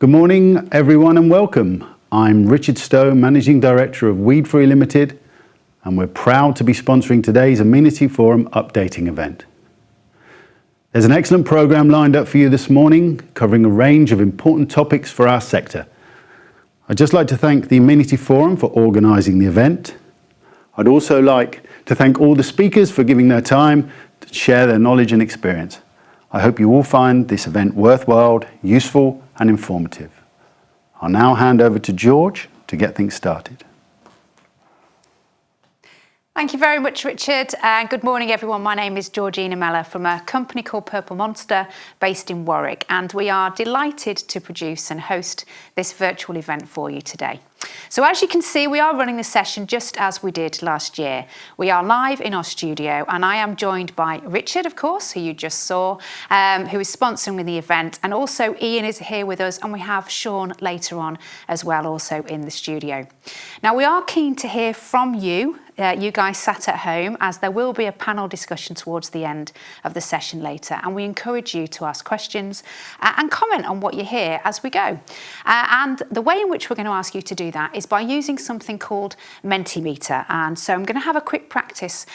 Good morning, everyone, and welcome. I'm Richard Stowe, Managing Director of Weed Free Limited, and we're proud to be sponsoring today's Amenity Forum updating event. There's an excellent program lined up for you this morning, covering a range of important topics for our sector. I'd just like to thank the Amenity Forum for organising the event. I'd also like to thank all the speakers for giving their time to share their knowledge and experience. I hope you all find this event worthwhile, useful and informative. I'll now hand over to George to get things started. Thank you very much, Richard, and good morning, everyone. My name is Georgina Meller from a company called Purple Monster based in Warwick, and we are delighted to produce and host this virtual event for you today. So as you can see, we are running the session just as we did last year. We are live in our studio, and I am joined by Richard, of course, who you just saw, who is sponsoring the event, and also Ian is here with us, and we have Sean later on as well, also in the studio. Now, we are keen to hear from you, you guys sat at home, as there will be a panel discussion towards the end of the session later, and we encourage you to ask questions and comment on what you hear as we go. And the way in which we're going to ask you to do that is by using something called Mentimeter, and so I'm going to have a quick practice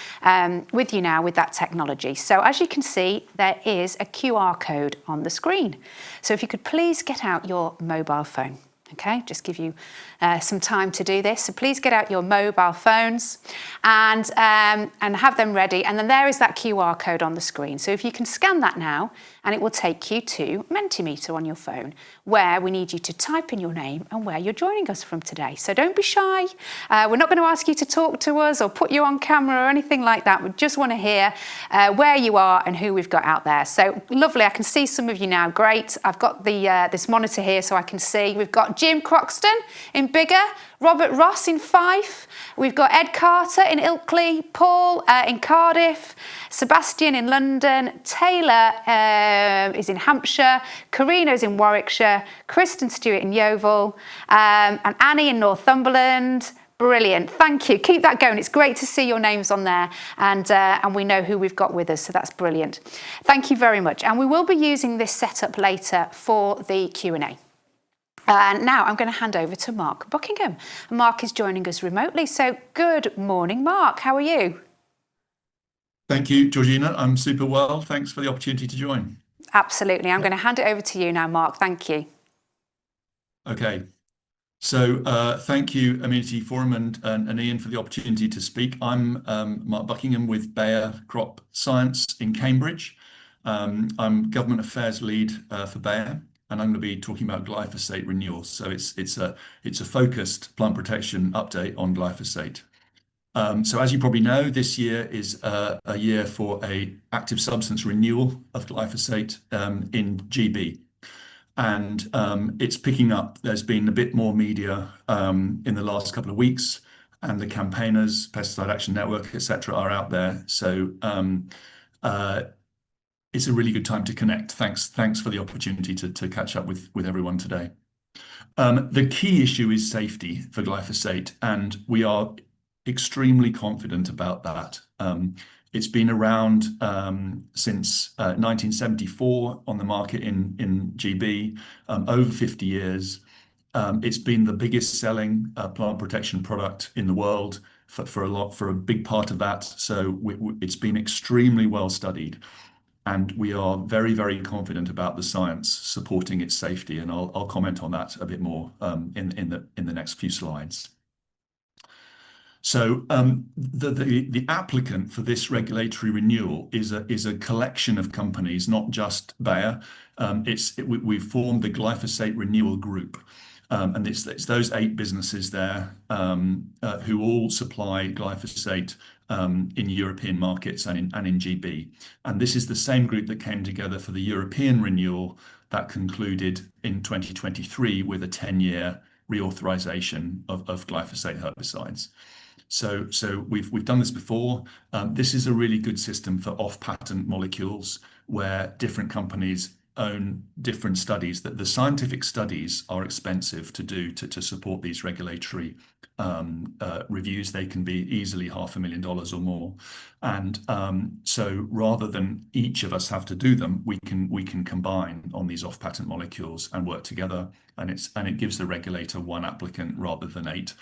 with you now with that technology. So as you can see, there is a QR code on the screen. So if you could please get out your mobile phone. Okay, just give you some time to do this. So please get out your mobile phones and have them ready. And then there is that QR code on the screen. So if you can scan that now, and it will take you to Mentimeter on your phone, where we need you to type in your name and where you're joining us from today. So don't be shy. We're not going to ask you to talk to us or put you on camera or anything like that. We just want to hear where you are and who we've got out there. So lovely. I can see some of you now. Great. I've got the this monitor here so I can see. We've got Jim Croxton in Biggar, Robert Ross in Fife, we've got Ed Carter in Ilkley, Paul in Cardiff, Sebastian in London, Taylor is in Hampshire, Karina is in Warwickshire, Kristen Stewart in Yeovil, and Annie in Northumberland. Brilliant, thank you. Keep that going. It's great to see your names on there, and we know who we've got with us, so that's brilliant. Thank you very much. And we will be using this setup later for the Q&A. Now I'm going to hand over to Mark Buckingham. Mark is joining us remotely. So good morning, Mark. How are you? Thank you, Georgina. I'm super well. Thanks for the opportunity to join. Absolutely. I'm going to hand it over to you now, Mark. Thank you. Okay. So thank you, Amenity Forum and Ian, for the opportunity to speak. I'm Mark Buckingham with Bayer Crop Science in Cambridge. I'm Government Affairs Lead for Bayer. And I'm going to be talking about glyphosate renewal. So it's a focused plant protection update on glyphosate. So as you probably know, this year is a year for a active substance renewal of glyphosate in GB, and it's picking up. There's been a bit more media in the last couple of weeks, and the campaigners, Pesticide Action Network, etc., are out there. So it's a really good time to connect. Thanks for the opportunity to catch up with everyone today. The key issue is safety for glyphosate, and we are extremely confident about that. It's been around since 1974 on the market in GB, over 50 years. It's been the biggest selling plant protection product in the world for a big part of that. So it's been extremely well studied. And we are very, very confident about the science supporting its safety, and I'll comment on that a bit more in the next few slides. So the applicant for this regulatory renewal is a collection of companies, not just Bayer. We've formed the Glyphosate Renewal Group, and it's those 8 businesses there who all supply glyphosate in European markets and in GB. And this is the same group that came together for the European renewal that concluded in 2023 with a 10-year reauthorization of glyphosate herbicides. So we've done this before. This is a really good system for off-patent molecules where different companies own different studies, that the scientific studies are expensive to do to support these regulatory reviews. They can be easily $500,000 or more. And so rather than each of us have to do them, we can combine on these off-patent molecules and work together. And it gives the regulator one applicant rather than 8.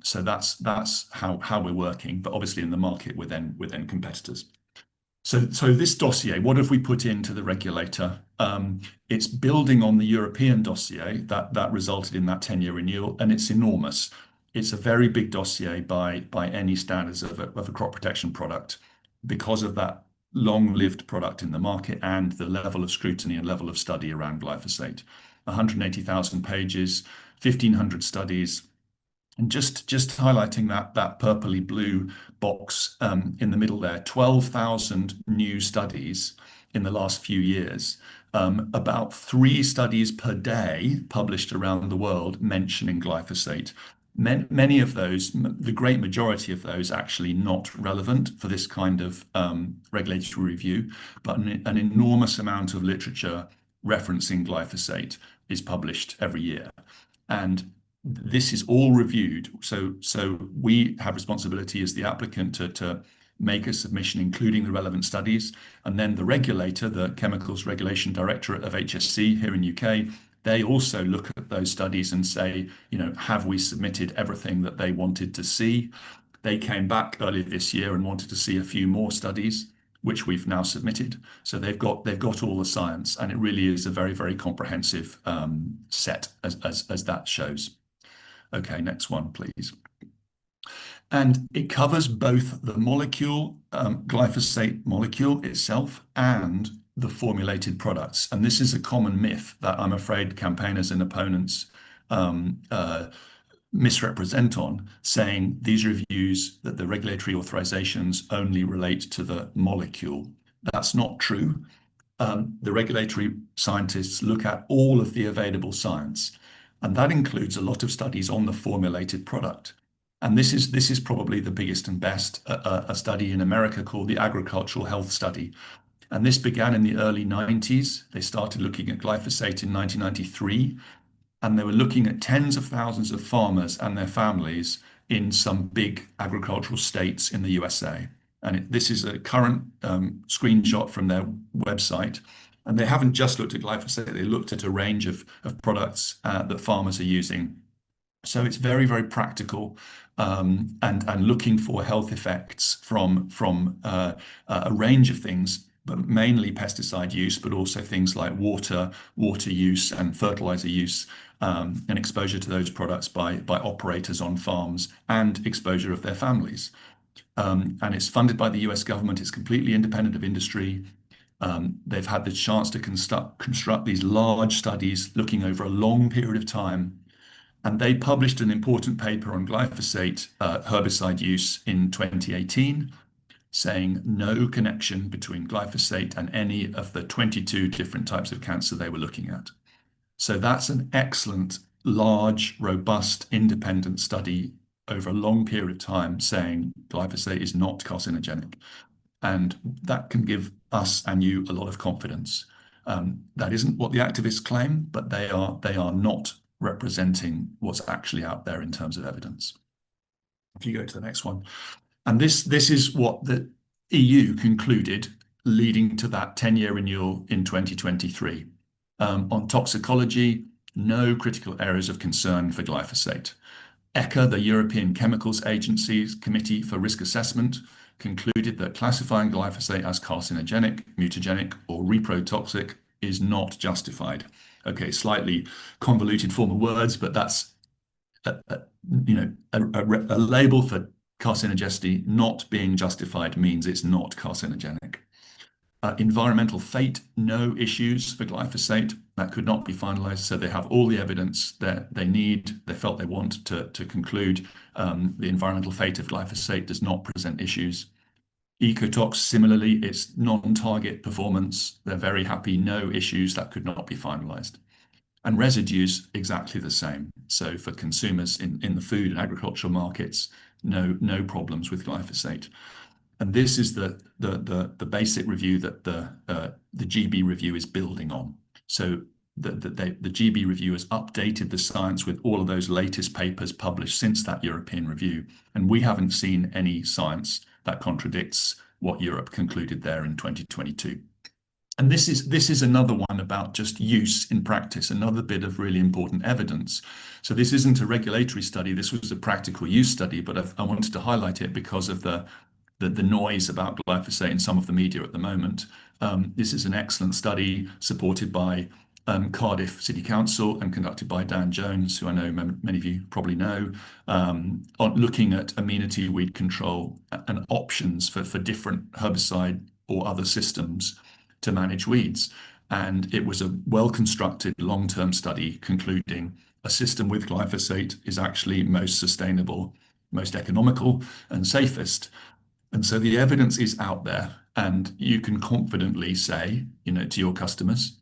So that's how we're working. But obviously in the market we're then competitors. So this dossier, what have we put into the regulator? It's building on the European dossier that resulted in that 10-year renewal, and it's enormous. It's a very big dossier by any standards of a crop protection product, because of that long-lived product in the market and the level of scrutiny and level of study around glyphosate. 180,000 pages, 1,500 studies. And just highlighting that purpley blue box in the middle there, 12,000 new studies in the last few years. About 3 studies per day published around the world mentioning glyphosate. Many of those, the great majority of those, actually not relevant for this kind of regulatory review, but an enormous amount of literature referencing glyphosate is published every year. And this is all reviewed. So we have responsibility as the applicant to make a submission, including the relevant studies. And then the regulator, the Chemicals Regulation Directorate of HSC here in UK, they also look at those studies and say, have we submitted everything that they wanted to see? They came back earlier this year and wanted to see a few more studies, which we've now submitted. So they've got all the science, and it really is a very, very comprehensive set as that shows. Okay, next one, please. And it covers both the molecule, glyphosate molecule itself, and the formulated products. And this is a common myth that I'm afraid campaigners and opponents misrepresent on, saying these reviews, that the regulatory authorizations only relate to the molecule. That's not true. The regulatory scientists look at all of the available science, and that includes a lot of studies on the formulated product. And this is probably the biggest and best, a study in America called the Agricultural Health Study. And this began in the early 90s. They started looking at glyphosate in 1993, and they were looking at tens of thousands of farmers and their families in some big agricultural states in the USA. And this is a current screenshot from their website. And they haven't just looked at glyphosate, they looked at a range of products that farmers are using. So it's very, very practical, and looking for health effects from a range of things, but mainly pesticide use, but also things like water use and fertilizer use, and exposure to those products by operators on farms, and exposure of their families. And it's funded by the US government. It's completely independent of industry. They've had the chance to construct these large studies looking over a long period of time. And they published an important paper on glyphosate herbicide use in 2018, saying no connection between glyphosate and any of the 22 different types of cancer they were looking at. So that's an excellent, large, robust, independent study over a long period of time saying glyphosate is not carcinogenic. And that can give us and you a lot of confidence. That isn't what the activists claim, but they are not representing what's actually out there in terms of evidence. If you go to the next one. And this is what the EU concluded, leading to that 10-year renewal in 2023. On toxicology, no critical areas of concern for glyphosate. ECHA, the European Chemicals Agency's Committee for Risk Assessment, concluded that classifying glyphosate as carcinogenic, mutagenic, or reprotoxic is not justified. Okay, slightly convoluted form of words, but that's a label for carcinogenicity not being justified means it's not carcinogenic. Environmental fate, no issues for glyphosate. That could not be finalized. So they have all the evidence that they need, they felt they want to conclude the environmental fate of glyphosate does not present issues. Ecotox, similarly, it's non-target performance. They're very happy, no issues, that could not be finalized. And residues, exactly the same. So for consumers in the food and agricultural markets, no problems with glyphosate. And this is the basic review that the GB review is building on. So the GB review has updated the science with all of those latest papers published since that European review. And we haven't seen any science that contradicts what Europe concluded there in 2022. And this is another one about just use in practice, another bit of really important evidence. So this isn't a regulatory study, this was a practical use study, but I wanted to highlight it because of the noise about glyphosate in some of the media at the moment. This is an excellent study supported by Cardiff City Council and conducted by Dan Jones, who I know many of you probably know, on looking at amenity weed control and options for different herbicide or other systems to manage weeds. And it was a well-constructed long-term study concluding a system with glyphosate is actually most sustainable, most economical and safest. And so the evidence is out there, and you can confidently say, to your customers,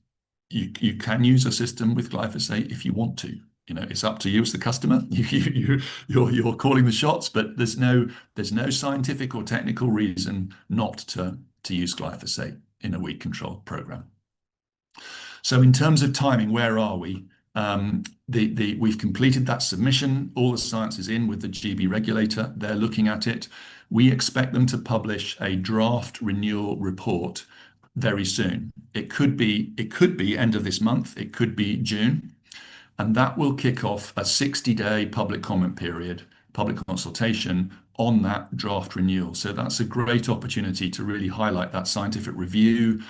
you can use a system with glyphosate if you want to. It's up to you as the customer. You're calling the shots, but there's no scientific or technical reason not to use glyphosate in a weed control program. So in terms of timing, where are we? We've completed that submission. All the science is in with the GB regulator. They're looking at it. We expect them to publish a draft renewal report very soon. It could be end of this month. It could be June. And that will kick off a 60-day public comment period, public consultation on that draft renewal. So that's a great opportunity to really highlight that scientific review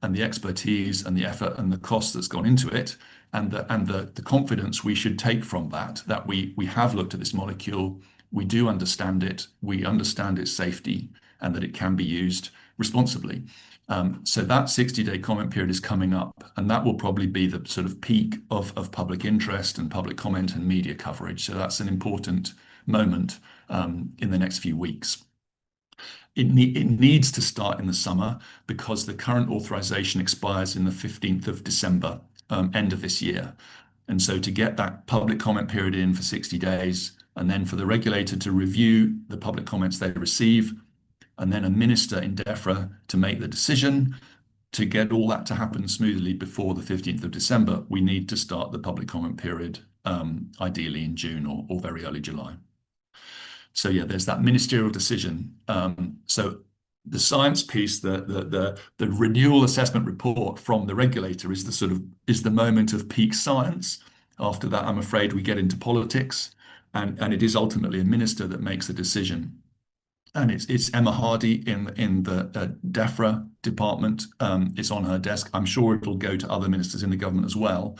and the expertise and the effort and the cost that's gone into it, and the confidence we should take from that we have looked at this molecule, we do understand it, we understand its safety, and that it can be used responsibly. So that 60-day comment period is coming up, and that will probably be the sort of peak of public interest and public comment and media coverage. So that's an important moment in the next few weeks. It needs to start in the summer because the current authorization expires in the 15th of December, end of this year. And so to get that public comment period in for 60 days, and then for the regulator to review the public comments they receive, and then a minister in DEFRA to make the decision, to get all that to happen smoothly before the 15th of December, we need to start the public comment period, ideally in June or very early July. So yeah, there's that ministerial decision. So the science piece, the renewal assessment report from the regulator is the moment of peak science. After that, I'm afraid we get into politics, and it is ultimately a minister that makes the decision. And it's Emma Hardy in the DEFRA department. It's on her desk. I'm sure it'll go to other ministers in the government as well,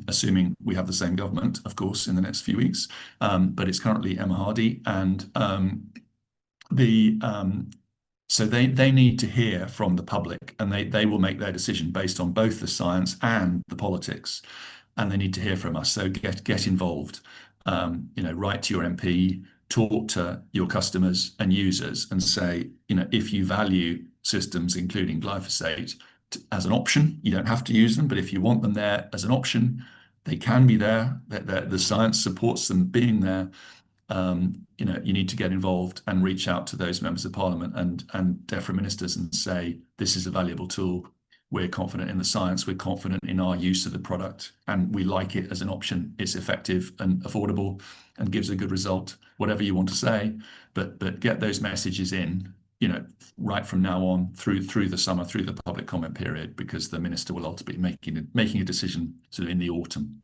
assuming we have the same government, of course, in the next few weeks. But it's currently Emma Hardy, and so they need to hear from the public, and they will make their decision based on both the science and the politics, and they need to hear from us. So get involved. Write to your MP. Talk to your customers and users and say, if you value systems, including glyphosate, as an option, you don't have to use them, but if you want them there as an option, they can be there. The science supports them being there. You need to get involved and reach out to those members of parliament and DEFRA ministers and say, this is a valuable tool. We're confident in the science, we're confident in our use of the product, and we like it as an option. It's effective and affordable and gives a good result, whatever you want to say, but get those messages in, right from now on through the summer, through the public comment period, because the minister will ultimately be making a decision sort of in the autumn.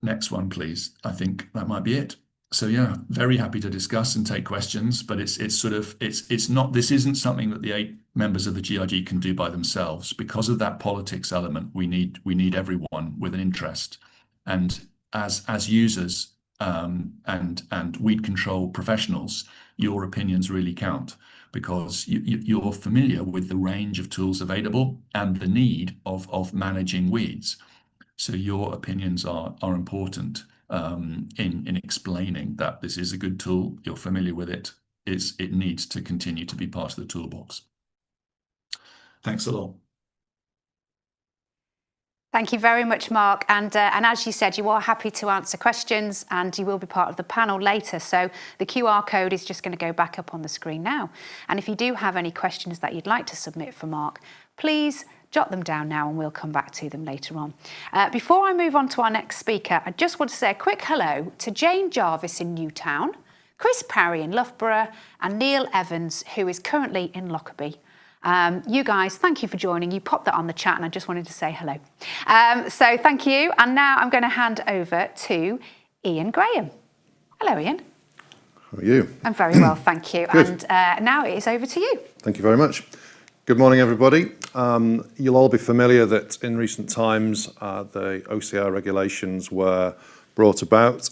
Next one, please. I think that might be it. So yeah, very happy to discuss and take questions, but this isn't something that the 8 members of the GIG can do by themselves. Because of that politics element, we need everyone with an interest. And as users and weed control professionals, your opinions really count, because you're familiar with the range of tools available and the need of managing weeds. So your opinions are important in explaining that this is a good tool, you're familiar with it, it needs to continue to be part of the toolbox. Thanks a lot. Thank you very much, Mark. And as you said, you are happy to answer questions and you will be part of the panel later. So the QR code is just going to go back up on the screen now. And if you do have any questions that you'd like to submit for Mark, please jot them down now and we'll come back to them later on. Before I move on to our next speaker, I just want to say a quick hello to Jane Jarvis in Newtown, Chris Parry in Loughborough, and Neil Evans, who is currently in Lockerbie. You guys, thank you for joining. You popped that on the chat and I just wanted to say hello. So thank you. And now I'm going to hand over to Ian Graham. Hello, Ian. How are you? I'm very well, thank you. Good. And now it is over to you. Thank you very much. Good morning, everybody. You'll all be familiar that in recent times the OCR regulations were brought about,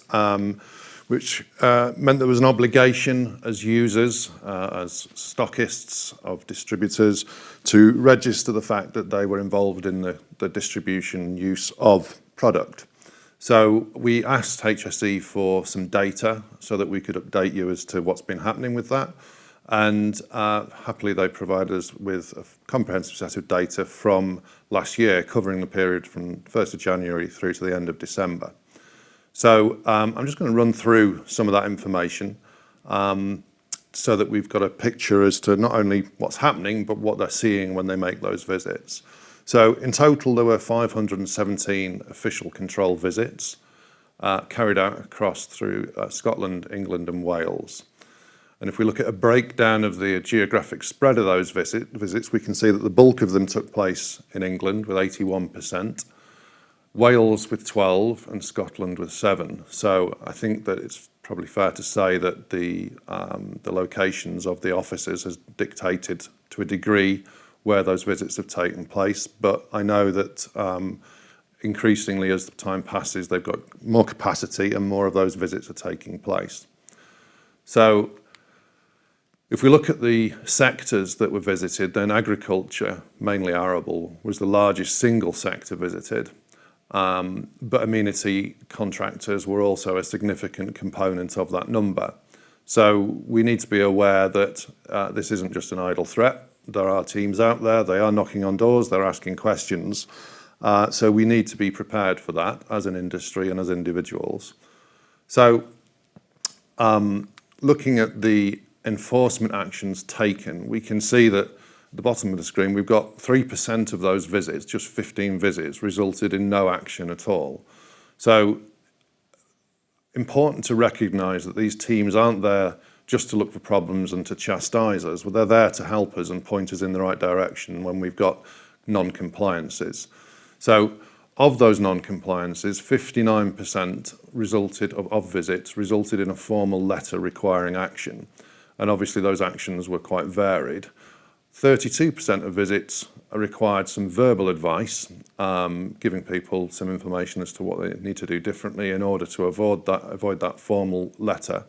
which meant there was an obligation as users, as stockists of distributors, to register the fact that they were involved in the distribution and use of product. So we asked HSE for some data so that we could update you as to what's been happening with that. And happily they provided us with a comprehensive set of data from last year, covering the period from 1st of January through to the end of December. So I'm just going to run through some of that information so that we've got a picture as to not only what's happening, but what they're seeing when they make those visits. So in total, there were 517 official control visits carried out across through Scotland, England and Wales. And if we look at a breakdown of the geographic spread of those visits, we can see that the bulk of them took place in England with 81%. Wales with 12 and Scotland with 7. So I think that it's probably fair to say that the locations of the offices has dictated to a degree where those visits have taken place. But I know that increasingly as the time passes, they've got more capacity and more of those visits are taking place. So if we look at the sectors that were visited, then agriculture, mainly arable, was the largest single sector visited. But amenity contractors were also a significant component of that number. So we need to be aware that this isn't just an idle threat. There are teams out there, they are knocking on doors, they're asking questions. So we need to be prepared for that as an industry and as individuals. So looking at the enforcement actions taken, we can see that at the bottom of the screen, we've got 3% of those visits, just 15 visits, resulted in no action at all. So important to recognise that these teams aren't there just to look for problems and to chastise us, but they're there to help us and point us in the right direction when we've got non-compliances. So of those non-compliances, 59% of visits resulted in a formal letter requiring action. And obviously those actions were quite varied. 32% of visits required some verbal advice, giving people some information as to what they need to do differently in order to avoid that formal letter.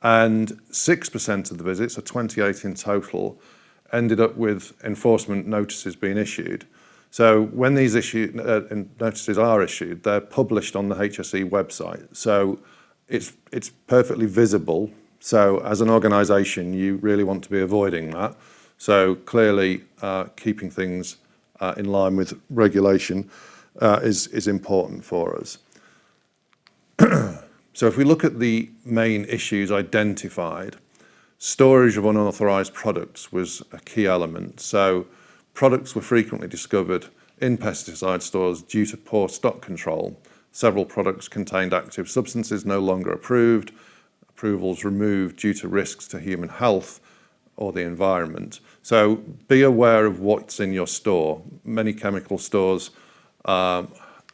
And 6% of the visits, so 28 in total, ended up with enforcement notices being issued. So when these notices are issued, they're published on the HSE website. So it's perfectly visible. So as an organisation, you really want to be avoiding that. So clearly keeping things in line with regulation is important for us. So if we look at the main issues identified, storage of unauthorised products was a key element. So products were frequently discovered in pesticide stores due to poor stock control. Several products contained active substances no longer approved, approvals removed due to risks to human health or the environment. So be aware of what's in your store. Many chemical stores are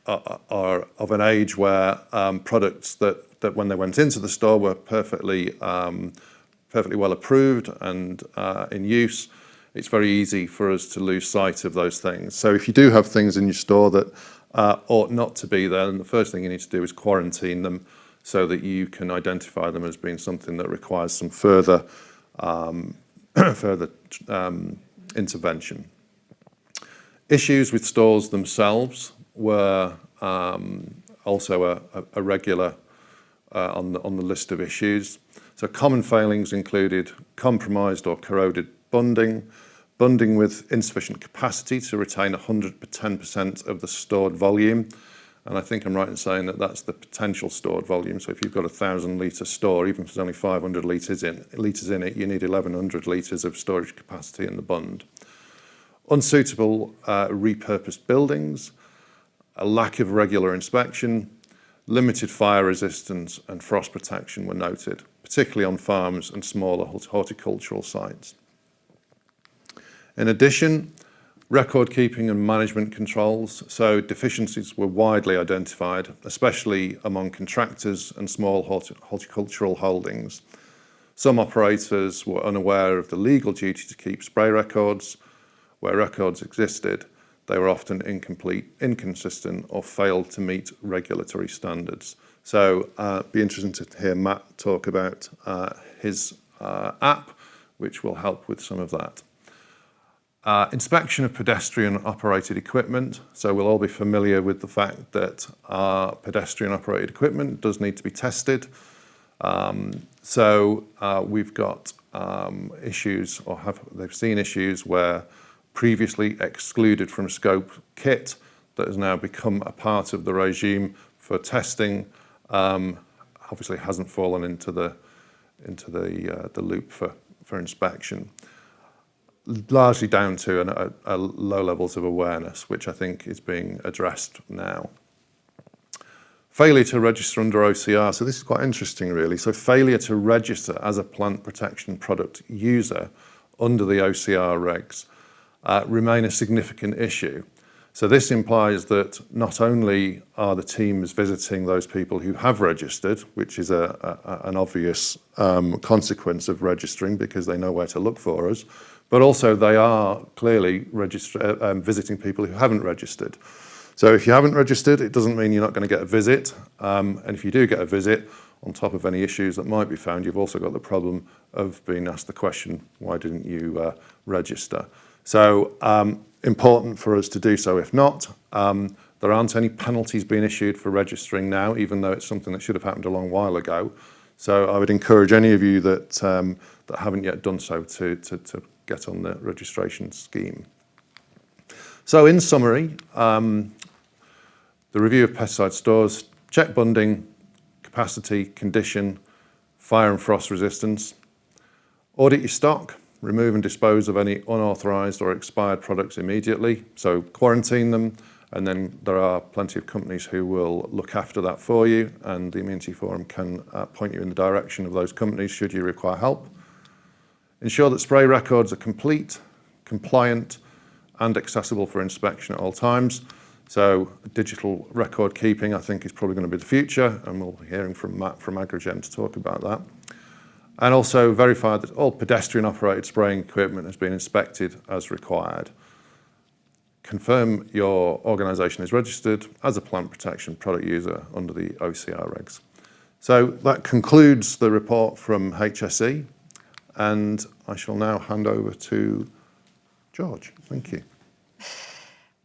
of an age where products that when they went into the store were perfectly well approved and in use. It's very easy for us to lose sight of those things. So if you do have things in your store that ought not to be there, then the first thing you need to do is quarantine them so that you can identify them as being something that requires some further intervention. Issues with stores themselves were also a regular on the list of issues. So common failings included compromised or corroded bunding, bunding with insufficient capacity to retain 110% of the stored volume. And I think I'm right in saying that that's the potential stored volume. So if you've got a 1,000-litre store, even if there's only 500 litres in it, you need 1,100 litres of storage capacity in the bund. Unsuitable repurposed buildings, a lack of regular inspection, limited fire resistance and frost protection were noted, particularly on farms and smaller horticultural sites. In addition, record keeping and management controls, so deficiencies were widely identified, especially among contractors and small horticultural holdings. Some operators were unaware of the legal duty to keep spray records. Where records existed, they were often incomplete, inconsistent, or failed to meet regulatory standards. So be interesting to hear Matt talk about his app, which will help with some of that. Inspection of pedestrian operated equipment. So we'll all be familiar with the fact that our pedestrian operated equipment does need to be tested. We've got issues, or they've seen issues where previously excluded from scope kit that has now become a part of the regime for testing obviously hasn't fallen into the loop for inspection, largely down to a low levels of awareness, which I think is being addressed now. Failure to register under OCR. So this is quite interesting, really. So failure to register as a plant protection product user under the OCR regs remain a significant issue. So this implies that not only are the teams visiting those people who have registered, which is an obvious consequence of registering because they know where to look for us, but also they are clearly visiting people who haven't registered. So if you haven't registered, it doesn't mean you're not going to get a visit. And if you do get a visit, on top of any issues that might be found, you've also got the problem of being asked the question, why didn't you register? So important for us to do so. If not, there aren't any penalties being issued for registering now, even though it's something that should have happened a long while ago. So I would encourage any of you that haven't yet done so to get on the registration scheme. So in summary, the review of pesticide stores, check bunding, capacity, condition, fire and frost resistance, audit your stock, remove and dispose of any unauthorised or expired products immediately, so quarantine them, and then there are plenty of companies who will look after that for you, and the Amenity Forum can point you in the direction of those companies should you require help. Ensure that spray records are complete, compliant, and accessible for inspection at all times. So digital record keeping, I think, is probably going to be the future, and we'll be hearing from Matt from Agrogen to talk about that. And also verify that all pedestrian operated spraying equipment has been inspected as required. Confirm your organisation is registered as a plant protection product user under the OCR regs. So that concludes the report from HSE, and I shall now hand over to George. Thank you.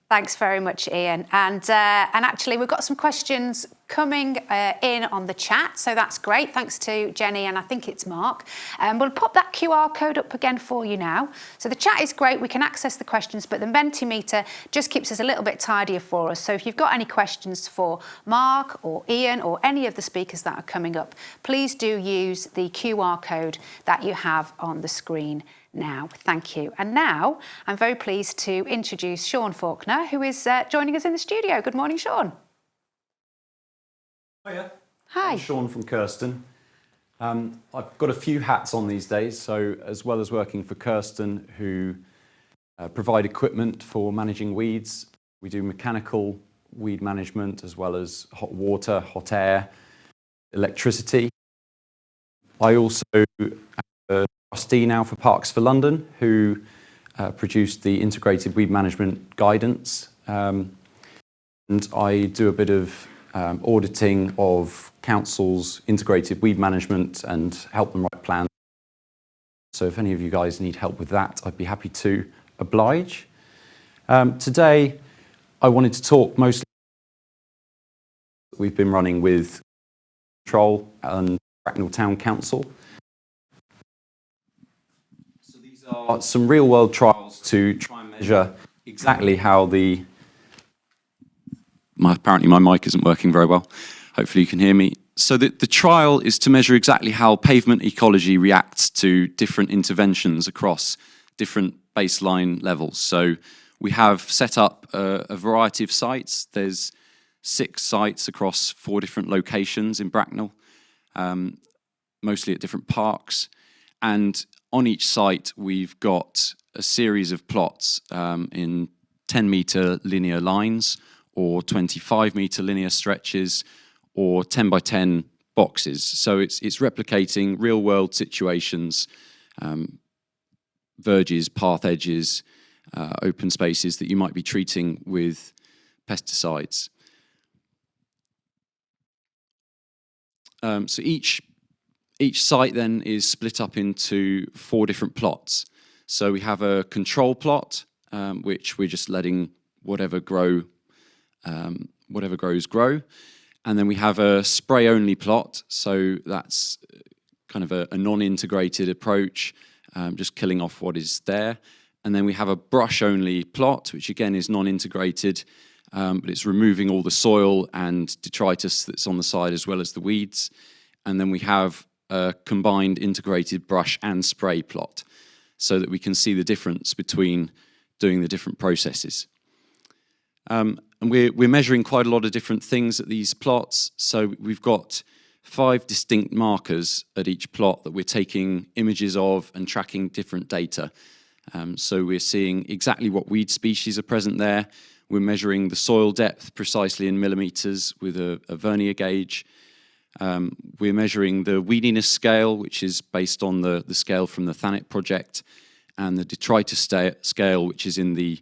Thanks very much, Ian. And actually, we've got some questions coming in on the chat, so that's great. Thanks to Jenny and I think it's Mark. We'll pop that QR code up again for you now. So the chat is great, we can access the questions, but the Mentimeter just keeps us a little bit tidier for us. So if you've got any questions for Mark or Ian or any of the speakers that are coming up, please do use the QR code that you have on the screen now. Thank you. And now I'm very pleased to introduce Sean Faulkner, who is joining us in the studio. Good morning, Sean. Hiya. Hi. I'm Sean from Kirsten. I've got a few hats on these days, so as well as working for Kirsten, who provide equipment for managing weeds, we do mechanical weed management as well as hot water, hot air, electricity. I also am a trustee now for Parks for London, who produced the integrated weed management guidance, and I do a bit of auditing of councils' integrated weed management and help them write plans. So if any of you guys need help with that, I'd be happy to oblige. Today, I wanted to talk mostly we've been running with Control and Bracknell Town Council. So these are some real-world trials to try and measure exactly how apparently my mic isn't working very well. Hopefully you can hear me. So the trial is to measure exactly how pavement ecology reacts to different interventions across different baseline levels. So we have set up a variety of sites. There's 6 sites across 4 different locations in Bracknell, mostly at different parks. And on each site, we've got a series of plots in 10-metre linear lines, or 25-metre linear stretches, or 10 by 10 boxes. So it's replicating real-world situations, verges, path edges, open spaces that you might be treating with pesticides. So each site then is split up into 4 different plots. So we have a control plot, which we're just letting whatever grows grow. And then we have a spray-only plot. So that's kind of a non-integrated approach, just killing off what is there. And then we have a brush-only plot, which again is non-integrated, but it's removing all the soil and detritus that's on the side as well as the weeds. And then we have a combined integrated brush and spray plot so that we can see the difference between doing the different processes. And we're measuring quite a lot of different things at these plots. So we've got 5 distinct markers at each plot that we're taking images of and tracking different data. So we're seeing exactly what weed species are present there. We're measuring the soil depth precisely in millimeters with a vernier gauge. We're measuring the weediness scale, which is based on the scale from the Thanet project, and the detritus scale, which is in the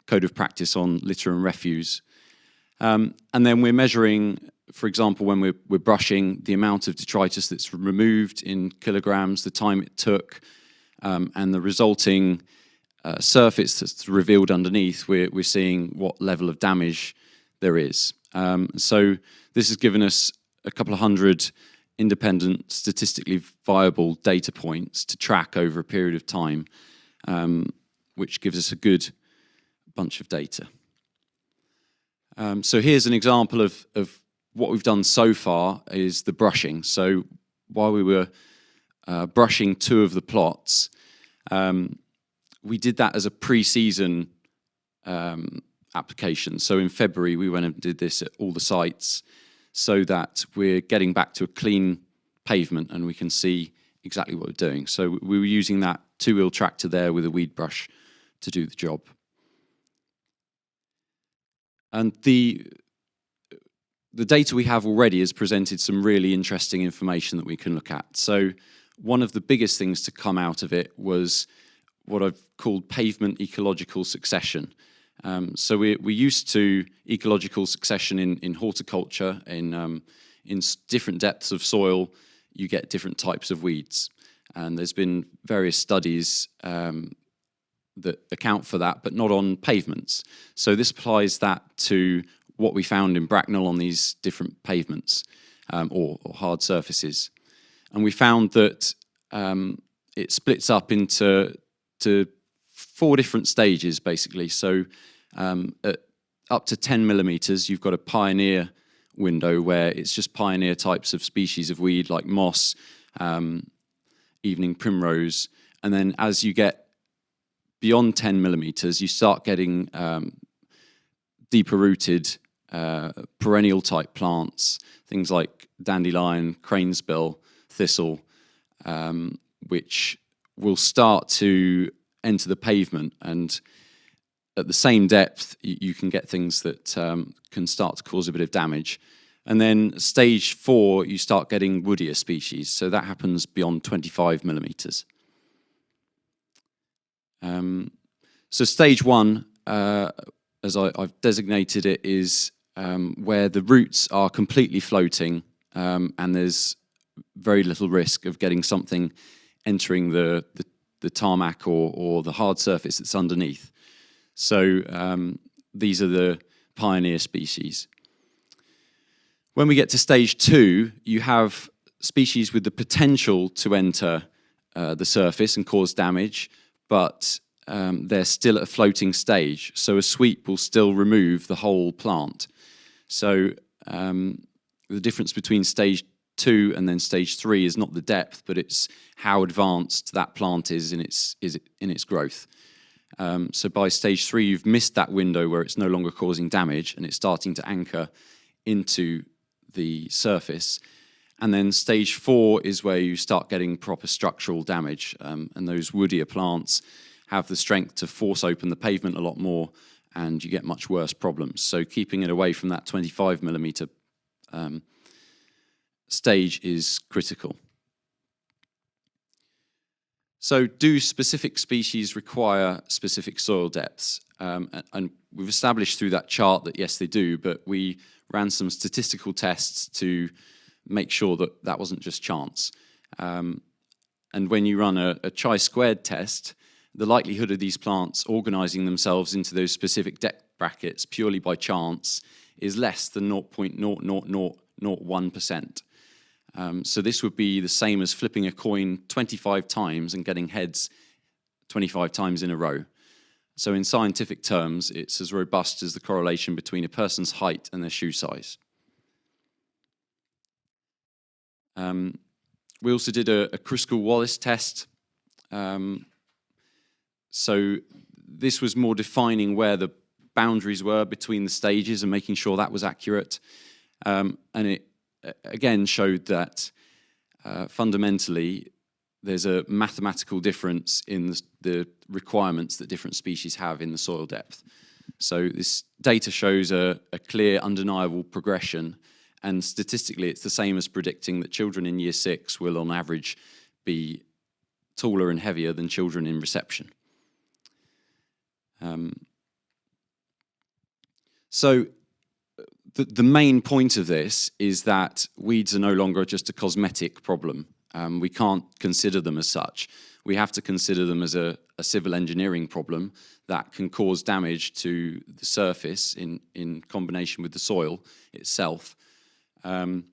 Code of Practice on Litter and Refuse. And then we're measuring, for example, when we're brushing, the amount of detritus that's removed in kilograms, the time it took, and the resulting surface that's revealed underneath. We're seeing what level of damage there is. So this has given us a couple of hundred independent, statistically viable data points to track over a period of time, which gives us a good bunch of data. So here's an example of what we've done so far is the brushing. So while we were brushing 2 of the plots, we did that as a pre-season application. So in February, we went and did this at all the sites so that we're getting back to a clean pavement and we can see exactly what we're doing. So we were using that 2-wheel tractor there with a weed brush to do the job. And the data we have already has presented some really interesting information that we can look at. So one of the biggest things to come out of it was what I've called pavement ecological succession. So we're used to ecological succession in horticulture. In different depths of soil, you get different types of weeds. And there's been various studies that account for that, but not on pavements. So this applies that to what we found in Bracknell on these different pavements or hard surfaces. And we found that it splits up into 4 different stages, basically. So at up to 10 millimeters, you've got a pioneer window where it's just pioneer types of species of weed like moss, evening primrose. And then as you get beyond 10 millimeters, you start getting deeper rooted perennial type plants, things like dandelion, cranesbill, thistle, which will start to enter the pavement. And at the same depth, you can get things that can start to cause a bit of damage. And then stage 4, you start getting woodier species. So that happens beyond 25 millimeters. So stage 1, as I've designated it, is where the roots are completely floating and there's very little risk of getting something entering the tarmac or the hard surface that's underneath. So these are the pioneer species. When we get to stage 2, you have species with the potential to enter the surface and cause damage, but they're still at a floating stage. So a sweep will still remove the whole plant. So the difference between stage 2 and then stage 3 is not the depth, but it's how advanced that plant is in its growth. So by stage 3, you've missed that window where it's no longer causing damage and it's starting to anchor into the surface. And then stage 4 is where you start getting proper structural damage, and those woodier plants have the strength to force open the pavement a lot more, and you get much worse problems. So keeping it away from that 25 millimeter stage is critical. So do specific species require specific soil depths? And we've established through that chart that yes, they do, but we ran some statistical tests to make sure that that wasn't just chance. And when you run a chi-squared test, the likelihood of these plants organizing themselves into those specific depth brackets purely by chance is less than 0.00001%. So this would be the same as flipping a coin 25 times and getting heads 25 times in a row. So in scientific terms, it's as robust as the correlation between a person's height and their shoe size. We also did a Kruskal-Wallis test. So this was more defining where the boundaries were between the stages and making sure that was accurate. And it again showed that fundamentally there's a mathematical difference in the requirements that different species have in the soil depth. So this data shows a clear, undeniable progression, and statistically it's the same as predicting that children in year 6 will on average be taller and heavier than children in reception. So the main point of this is that weeds are no longer just a cosmetic problem. We can't consider them as such. We have to consider them as a civil engineering problem that can cause damage to the surface in combination with the soil itself, and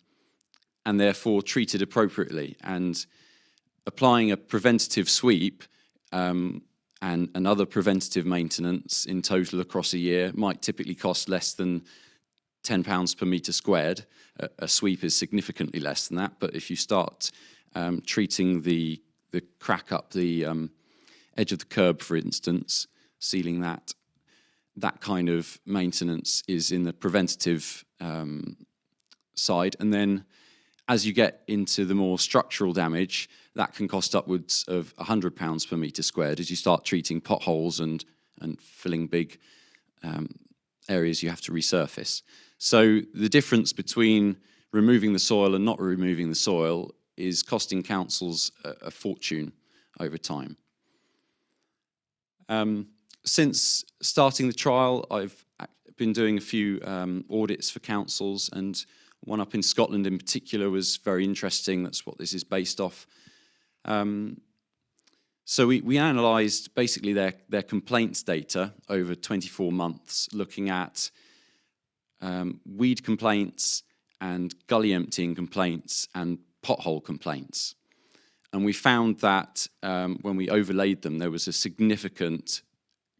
therefore treated appropriately. And applying a preventative sweep and other preventative maintenance in total across a year might typically cost less than £10 per metre squared. A sweep is significantly less than that, but if you start treating the crack up the edge of the curb, for instance, sealing that kind of maintenance is in the preventative side. And then as you get into the more structural damage, that can cost upwards of £100 per metre squared as you start treating potholes and filling big areas you have to resurface. So the difference between removing the soil and not removing the soil is costing councils a fortune over time. Since starting the trial, I've been doing a few audits for councils, and one up in Scotland in particular was very interesting. That's what this is based off. So we analysed basically their complaints data over 24 months, looking at weed complaints and gully emptying complaints and pothole complaints. And we found that when we overlaid them, there was a significant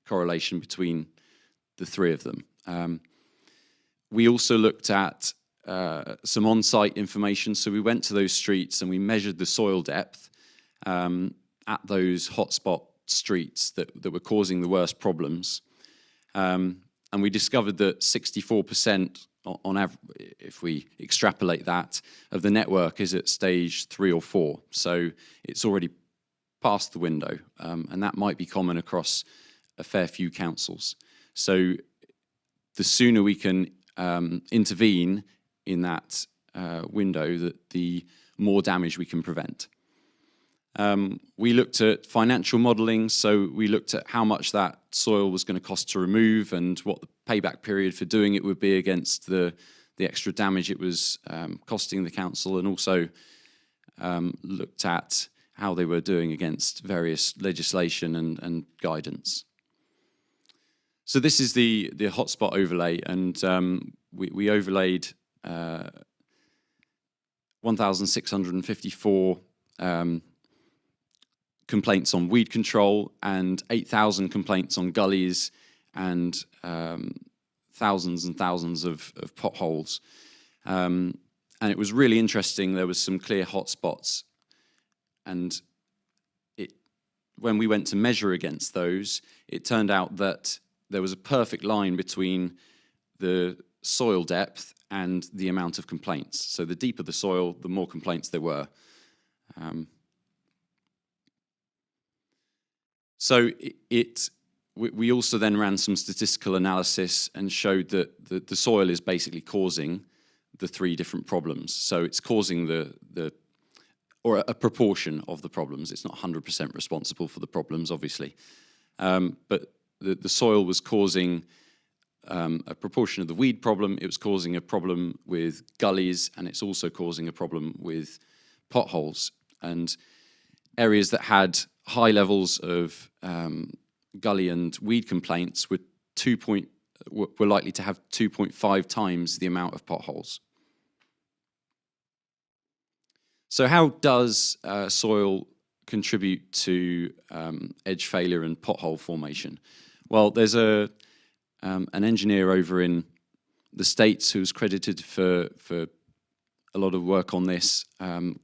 correlation between the three of them. We also looked at some on-site information. So we went to those streets and we measured the soil depth at those hotspot streets that were causing the worst problems. And we discovered that 64% on average, if we extrapolate that, of the network is at stage 3 or 4. So it's already past the window, and that might be common across a fair few councils. So the sooner we can intervene in that window, the more damage we can prevent. We looked at financial modelling, so we looked at how much that soil was going to cost to remove and what the payback period for doing it would be against the extra damage it was costing the council, and also looked at how they were doing against various legislation and guidance. So this is the hotspot overlay, and we overlaid 1,654 complaints on weed control and 8,000 complaints on gullies and thousands and thousands of potholes. And it was really interesting. There was some clear hotspots, and when we went to measure against those, it turned out that there was a perfect line between the soil depth and the amount of complaints. So the deeper the soil, the more complaints there were. We also then ran some statistical analysis and showed that the soil is basically causing the three different problems. So it's causing or a proportion of the problems. It's not 100% responsible for the problems, obviously. But the soil was causing a proportion of the weed problem. It was causing a problem with gullies, and it's also causing a problem with potholes. And areas that had high levels of gully and weed complaints were likely to have 2.5 times the amount of potholes. So how does soil contribute to edge failure and pothole formation? Well, there's an engineer over in the States who's credited for a lot of work on this,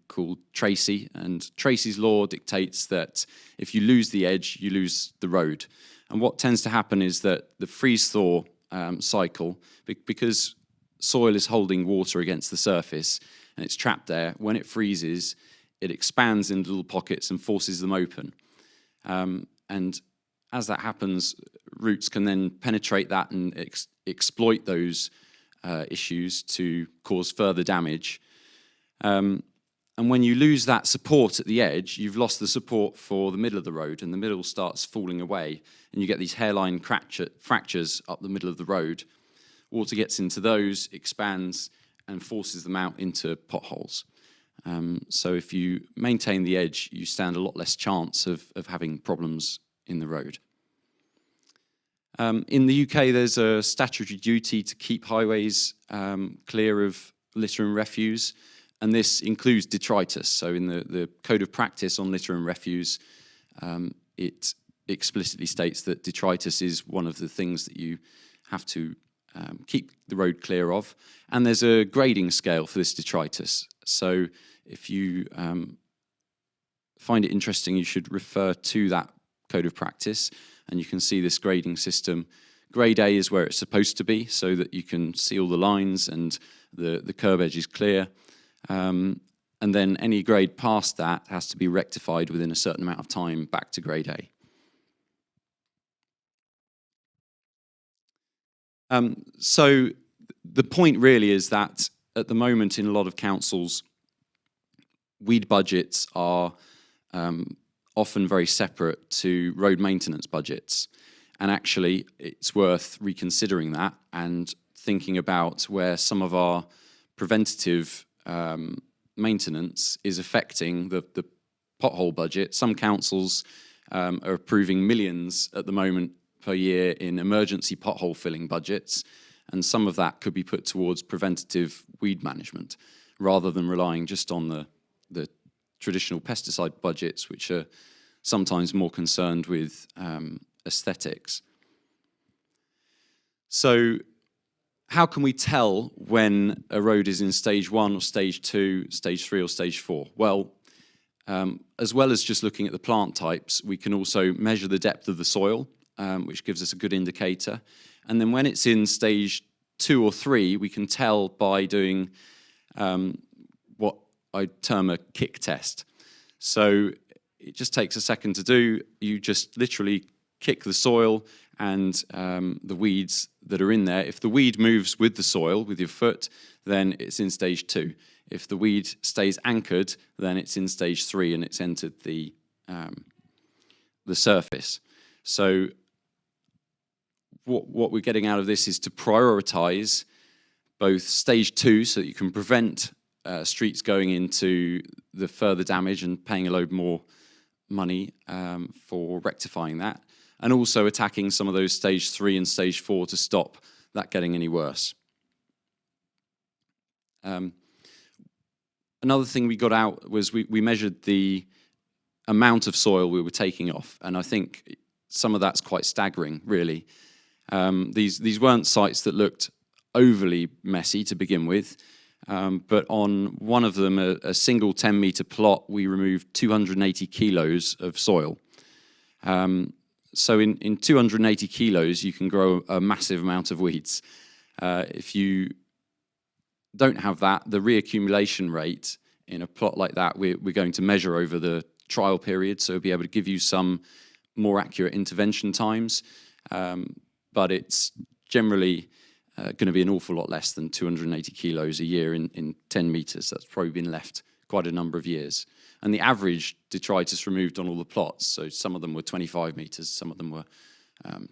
called Tracy. And Tracy's law dictates that if you lose the edge, you lose the road. And what tends to happen is that the freeze-thaw cycle, because soil is holding water against the surface and it's trapped there, when it freezes, it expands in little pockets and forces them open. And as that happens, roots can then penetrate that and exploit those issues to cause further damage. And when you lose that support at the edge, you've lost the support for the middle of the road, and the middle starts falling away, and you get these hairline fractures up the middle of the road. Water gets into those, expands, and forces them out into potholes. So if you maintain the edge, you stand a lot less chance of having problems in the road. In the UK, there's a statutory duty to keep highways clear of litter and refuse, and this includes detritus. So in the Code of Practice on Litter and Refuse, it explicitly states that detritus is one of the things that you have to keep the road clear of. And there's a grading scale for this detritus. So if you find it interesting, you should refer to that Code of Practice, and you can see this grading system. Grade A is where it's supposed to be, so that you can see all the lines and the curb edge is clear. And then any grade past that has to be rectified within a certain amount of time back to grade A. So the point really is that at the moment in a lot of councils, weed budgets are often very separate to road maintenance budgets. And actually, it's worth reconsidering that and thinking about where some of our preventative maintenance is affecting the pothole budget. Some councils are approving millions at the moment per year in emergency pothole filling budgets, and some of that could be put towards preventative weed management rather than relying just on the traditional pesticide budgets, which are sometimes more concerned with aesthetics. So how can we tell when a road is in stage 1 or stage 2, stage 3 or stage 4? Well, as well as just looking at the plant types, we can also measure the depth of the soil, which gives us a good indicator. And then when it's in stage 2 or 3, we can tell by doing what I term a kick test. So it just takes a second to do. You just literally kick the soil and the weeds that are in there. If the weed moves with the soil, with your foot, then it's in stage 2. If the weed stays anchored, then it's in stage 3 and it's entered the surface. So what we're getting out of this is to prioritize both stage 2 so that you can prevent streets going into the further damage and paying a load more money for rectifying that, and also attacking some of those stage 3 and stage 4 to stop that getting any worse. Another thing we got out was we measured the amount of soil we were taking off. And I think some of that's quite staggering, really. These weren't sites that looked overly messy to begin with, but on one of them, a single 10-metre plot, we removed 280 kilos of soil. So in 280 kilos, you can grow a massive amount of weeds. If you don't have that, the reaccumulation rate in a plot like that, we're going to measure over the trial period, so we'll be able to give you some more accurate intervention times, but it's generally going to be an awful lot less than 280 kilos a year in 10 metres. That's probably been left quite a number of years. And the average detritus removed on all the plots, so some of them were 25 metres, some of them were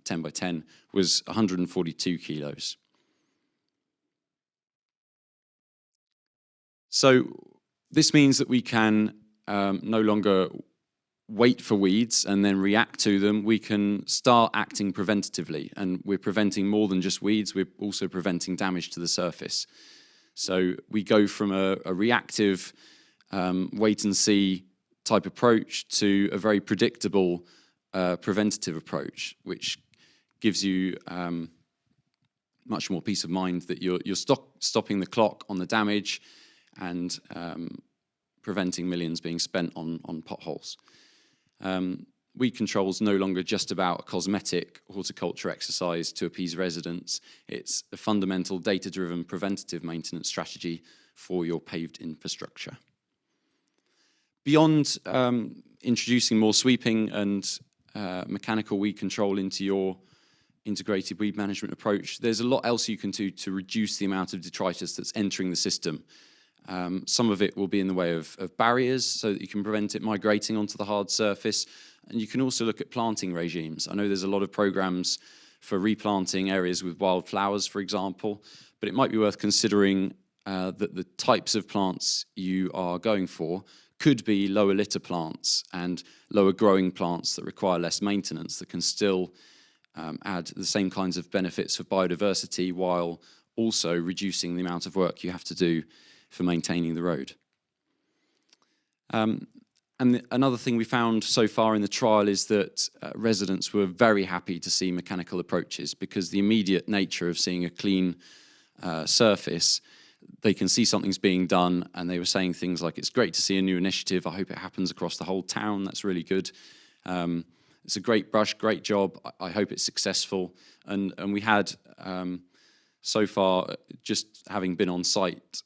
10 by 10, was 142 kilos. So this means that we can no longer wait for weeds and then react to them. We can start acting preventatively, and we're preventing more than just weeds, we're also preventing damage to the surface. So we go from a reactive wait and see type approach to a very predictable preventative approach, which gives you much more peace of mind that you're stopping the clock on the damage and preventing millions being spent on potholes. Weed control is no longer just about a cosmetic horticulture exercise to appease residents. It's a fundamental data-driven preventative maintenance strategy for your paved infrastructure. Beyond introducing more sweeping and mechanical weed control into your integrated weed management approach, there's a lot else you can do to reduce the amount of detritus that's entering the system. Some of it will be in the way of barriers so that you can prevent it migrating onto the hard surface. And you can also look at planting regimes. I know there's a lot of programs for replanting areas with wildflowers, for example, but it might be worth considering that the types of plants you are going for could be lower litter plants and lower growing plants that require less maintenance, that can still add the same kinds of benefits for biodiversity while also reducing the amount of work you have to do for maintaining the road. And another thing we found so far in the trial is that residents were very happy to see mechanical approaches, because the immediate nature of seeing a clean surface, they can see something's being done, and they were saying things like, it's great to see a new initiative, I hope it happens across the whole town, that's really good. It's a great brush, great job, I hope it's successful. And we had, so far, just having been on site,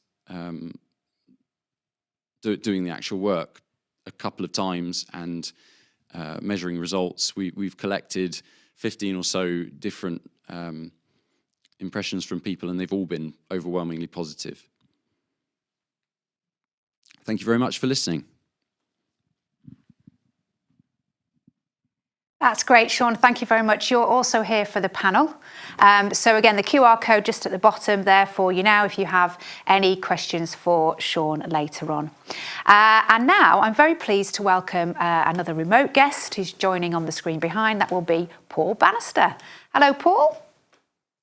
doing the actual work a couple of times and measuring results, we've collected 15 or so different impressions from people, and they've all been overwhelmingly positive. Thank you very much for listening. That's great, Sean. Thank you very much. You're also here for the panel. So again, the QR code just at the bottom there for you now if you have any questions for Sean later on. And now I'm very pleased to welcome another remote guest who's joining on the screen behind. That will be Paul Bannister. Hello, Paul.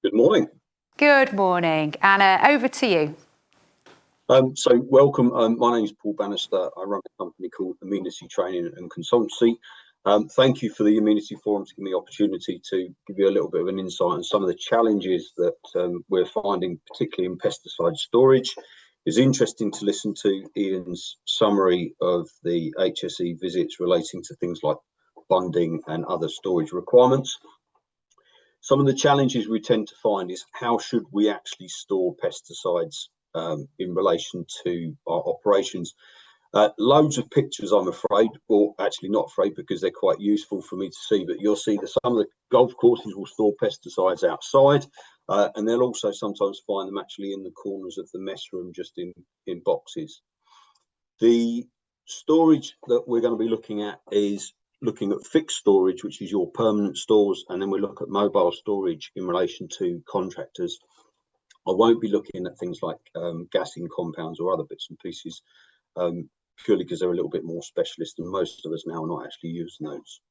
Good morning. Good morning. And over to you. So welcome. My name is Paul Bannister. I run a company called Amenity Training and Consultancy. Thank you for the Amenity Forum to give me the opportunity to give you a little bit of an insight on some of the challenges that we're finding, particularly in pesticide storage. It's interesting to listen to Ian's summary of the HSE visits relating to things like bunding and other storage requirements. Some of the challenges we tend to find is how should we actually store pesticides in relation to our operations. Loads of pictures, I'm afraid, or actually not afraid because they're quite useful for me to see, but you'll see that some of the golf courses will store pesticides outside, and they'll also sometimes find them actually in the corners of the mess room, just in boxes. The storage that we're going to be looking at is looking at fixed storage, which is your permanent stores, and then we look at mobile storage in relation to contractors. I won't be looking at things like gassing compounds or other bits and pieces, purely because they're a little bit more specialist, and most of us now are not actually using those.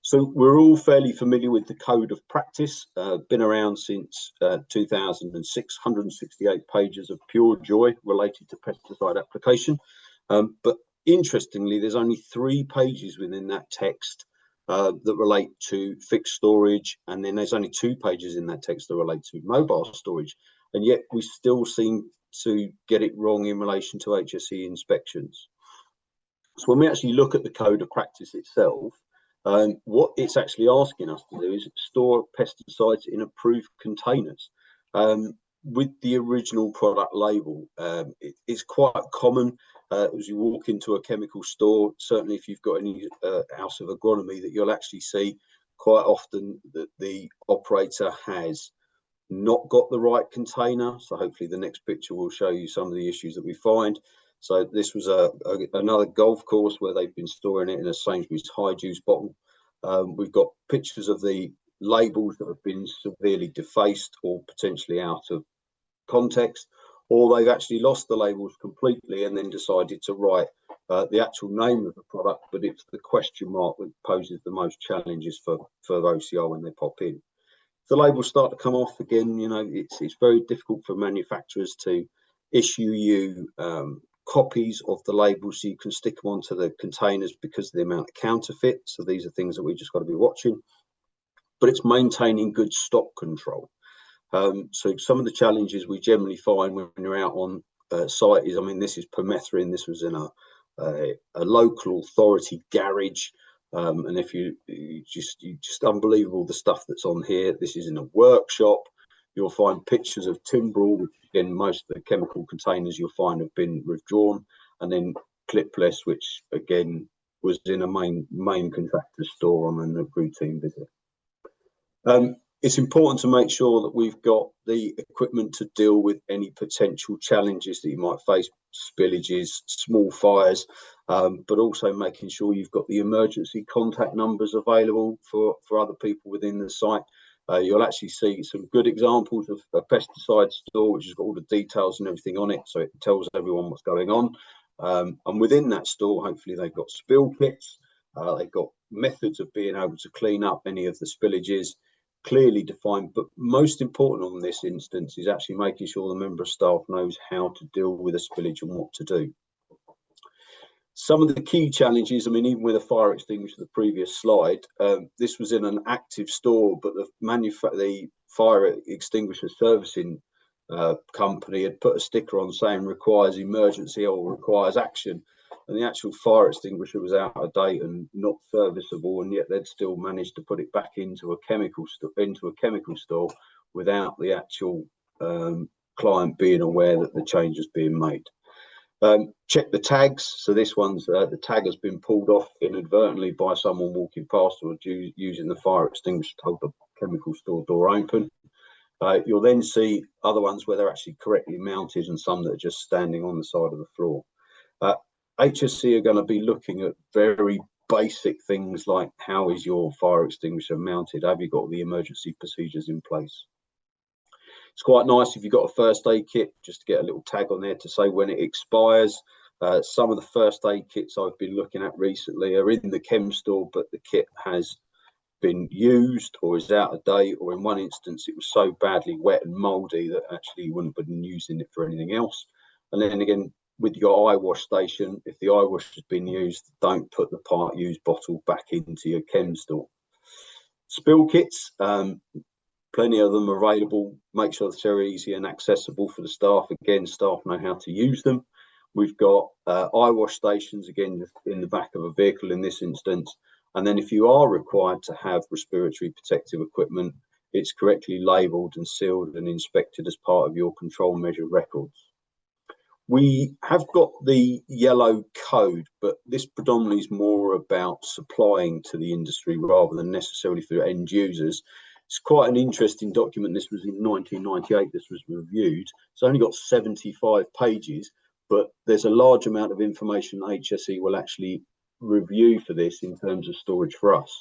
So we're all fairly familiar with the code of practice, been around since 2006, 168 pages of pure joy related to pesticide application. But Interestingly, there's only 3 pages within that text that relate to fixed storage, and then there's only 2 pages in that text that relate to mobile storage, and yet we still seem to get it wrong in relation to HSE inspections. So when we actually look at the code of practice itself, what it's actually asking us to do is store pesticides in approved containers. With the original product label, it's quite common as you walk into a chemical store, certainly if you've got any house of agronomy, that you'll actually see quite often that the operator has not got the right container. So hopefully the next picture will show you some of the issues that we find. So this was another golf course where they've been storing it in a Sainsbury's high juice bottle. We've got pictures of the labels that have been severely defaced or potentially out of context, or they've actually lost the labels completely and then decided to write the actual name of the product, but it's the question mark that poses the most challenges for OCR when they pop in. If the labels start to come off again, it's very difficult for manufacturers to issue you copies of the labels so you can stick them onto the containers because of the amount of counterfeit. So these are things that we've just got to be watching. But it's maintaining good stock control. So some of the challenges we generally find when you're out on site is, this is permethrin. This was in a local authority garage, and if you just unbelievable the stuff that's on here. This is in a workshop. You'll find pictures of timbrel, which again most of the chemical containers you'll find have been withdrawn, and then clipless, which again was in a main contractor store on a routine visit. It's important to make sure that we've got the equipment to deal with any potential challenges that you might face, spillages, small fires, but also making sure you've got the emergency contact numbers available for other people within the site. You'll actually see some good examples of a pesticide store, which has got all the details and everything on it, so it tells everyone what's going on. And within that store, hopefully they've got spill kits, they've got methods of being able to clean up any of the spillages, clearly defined, but most important on this instance is actually making sure the member of staff knows how to deal with a spillage and what to do. Some of the key challenges, even with a fire extinguisher, the previous slide, this was in an active store, but the fire extinguisher servicing company had put a sticker on saying requires emergency or requires action, and the actual fire extinguisher was out of date and not serviceable, and yet they'd still managed to put it back into a chemical store without the actual client being aware that the change was being made. Check the tags. So this one's the tag has been pulled off inadvertently by someone walking past or using the fire extinguisher to hold the chemical store door open. You'll then see other ones where they're actually correctly mounted and some that are just standing on the side of the floor. HSE are going to be looking at very basic things like, how is your fire extinguisher mounted? Have you got the emergency procedures in place? It's quite nice if you've got a first aid kit, just to get a little tag on there to say when it expires. Some of the first aid kits I've been looking at recently are in the chem store, but the kit has been used or is out of date, or in one instance it was so badly wet and mouldy that actually you wouldn't have been using it for anything else. And then again, with your eye wash station, if the eye wash has been used, don't put the part used bottle back into your chem store. Spill kits, plenty of them available. Make sure that they're easy and accessible for the staff. Again, staff know how to use them. We've got eye wash stations, again, in the back of a vehicle in this instance. And then if you are required to have respiratory protective equipment, it's correctly labelled and sealed and inspected as part of your control measure records. We have got the yellow code, but this predominantly is more about supplying to the industry rather than necessarily for end users. It's quite an interesting document. This was in 1998, this was reviewed. It's only got 75 pages, but there's a large amount of information HSE will actually review for this in terms of storage for us.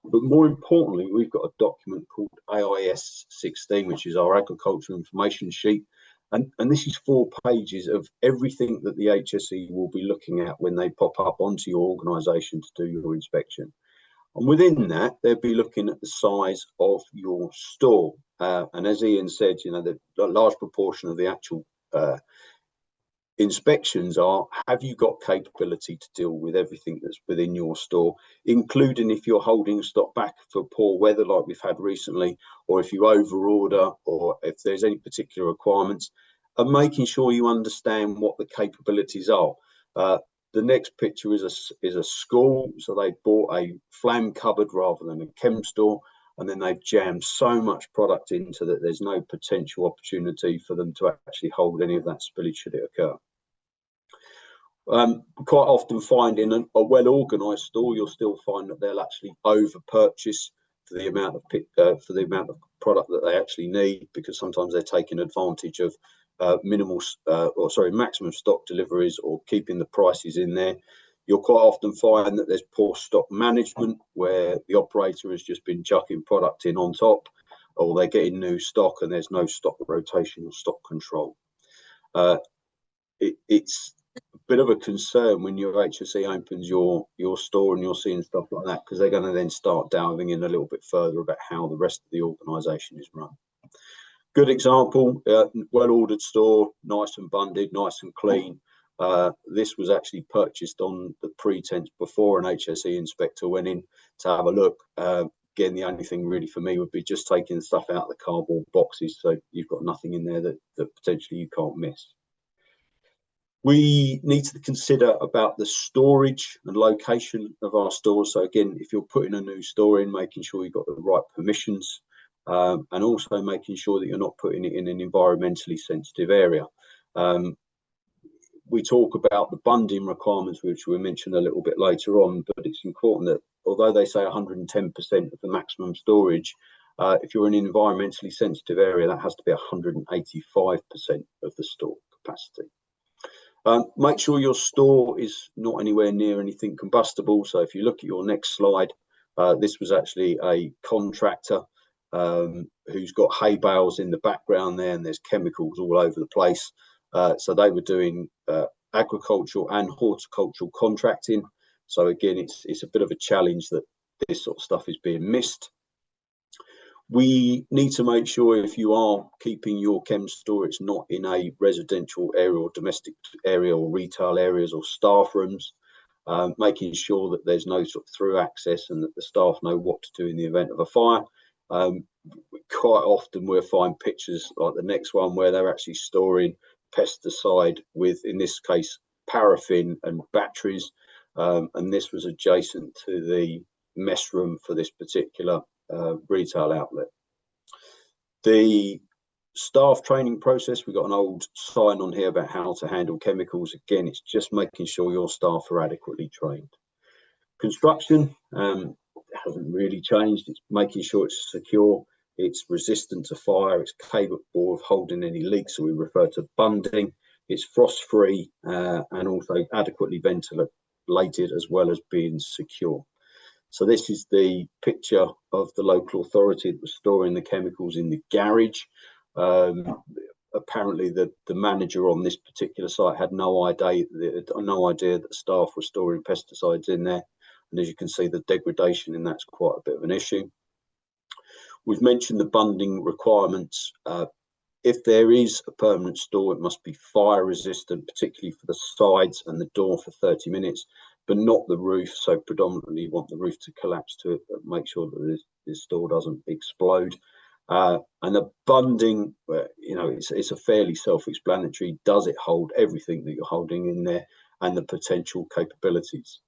But more importantly, we've got a document called AIS 16, which is our agricultural information sheet. And this is 4 pages of everything that the HSE will be looking at when they pop up onto your organisation to do your inspection. And within that, they'll be looking at the size of your store. And as Ian said, the large proportion of the actual inspections are, have you got capability to deal with everything that's within your store, including if you're holding stock back for poor weather like we've had recently, or if you over order, or if there's any particular requirements, and making sure you understand what the capabilities are. The next picture is a school, so they bought a flam cupboard rather than a chem store, and then they've jammed so much product into that there's no potential opportunity for them to actually hold any of that spillage should it occur. Quite often find in a well-organised store, you'll still find that they'll actually over-purchase for the amount of product that they actually need, because sometimes they're taking advantage of maximum stock deliveries or keeping the prices in there. You'll quite often find that there's poor stock management, where the operator has just been chucking product in on top, or they're getting new stock and there's no stock rotation or stock control. It's a bit of a concern when your HSE opens your store and you're seeing stuff like that, because they're going to then start delving in a little bit further about how the rest of the organisation is run. Good example, well-ordered store, nice and bunded, nice and clean. This was actually purchased on the pretense before an HSE inspector went in to have a look. Again, the only thing really for me would be just taking the stuff out of the cardboard boxes, so you've got nothing in there that potentially you can't miss. We need to consider about the storage and location of our stores. So again, if you're putting a new store in, making sure you've got the right permissions, and also making sure that you're not putting it in an environmentally sensitive area. We talk about the bunding requirements, which we'll mention a little bit later on, but it's important that although they say 110% of the maximum storage, if you're in an environmentally sensitive area, that has to be 185% of the store capacity. Make sure your store is not anywhere near anything combustible. So if you look at your next slide, this was actually a contractor who's got hay bales in the background there, and there's chemicals all over the place. So they were doing agricultural and horticultural contracting. So again, it's a bit of a challenge that this sort of stuff is being missed. We need to make sure if you are keeping your chem store, it's not in a residential area or domestic area or retail areas or staff rooms, making sure that there's no sort of through access and that the staff know what to do in the event of a fire. Quite often we'll find pictures like the next one where they're actually storing pesticide with, in this case, paraffin and batteries. And this was adjacent to the mess room for this particular retail outlet. The staff training process, we've got an old sign on here about how to handle chemicals. Again, it's just making sure your staff are adequately trained. Construction hasn't really changed. It's making sure it's secure, it's resistant to fire, it's capable of holding any leaks, so we refer to bunding. It's frost-free and also adequately ventilated, as well as being secure. So this is the picture of the local authority that was storing the chemicals in the garage. Apparently the manager on this particular site had no idea that staff were storing pesticides in there. And as you can see, the degradation in that's quite a bit of an issue. We've mentioned the bunding requirements. If there is a permanent store, it must be fire resistant, particularly for the sides and the door for 30 minutes, but not the roof. So predominantly you want the roof to collapse to make sure that this store doesn't explode. And the bunding, you know, it's a fairly self-explanatory. Does it hold everything that you're holding in there and the potential capabilities?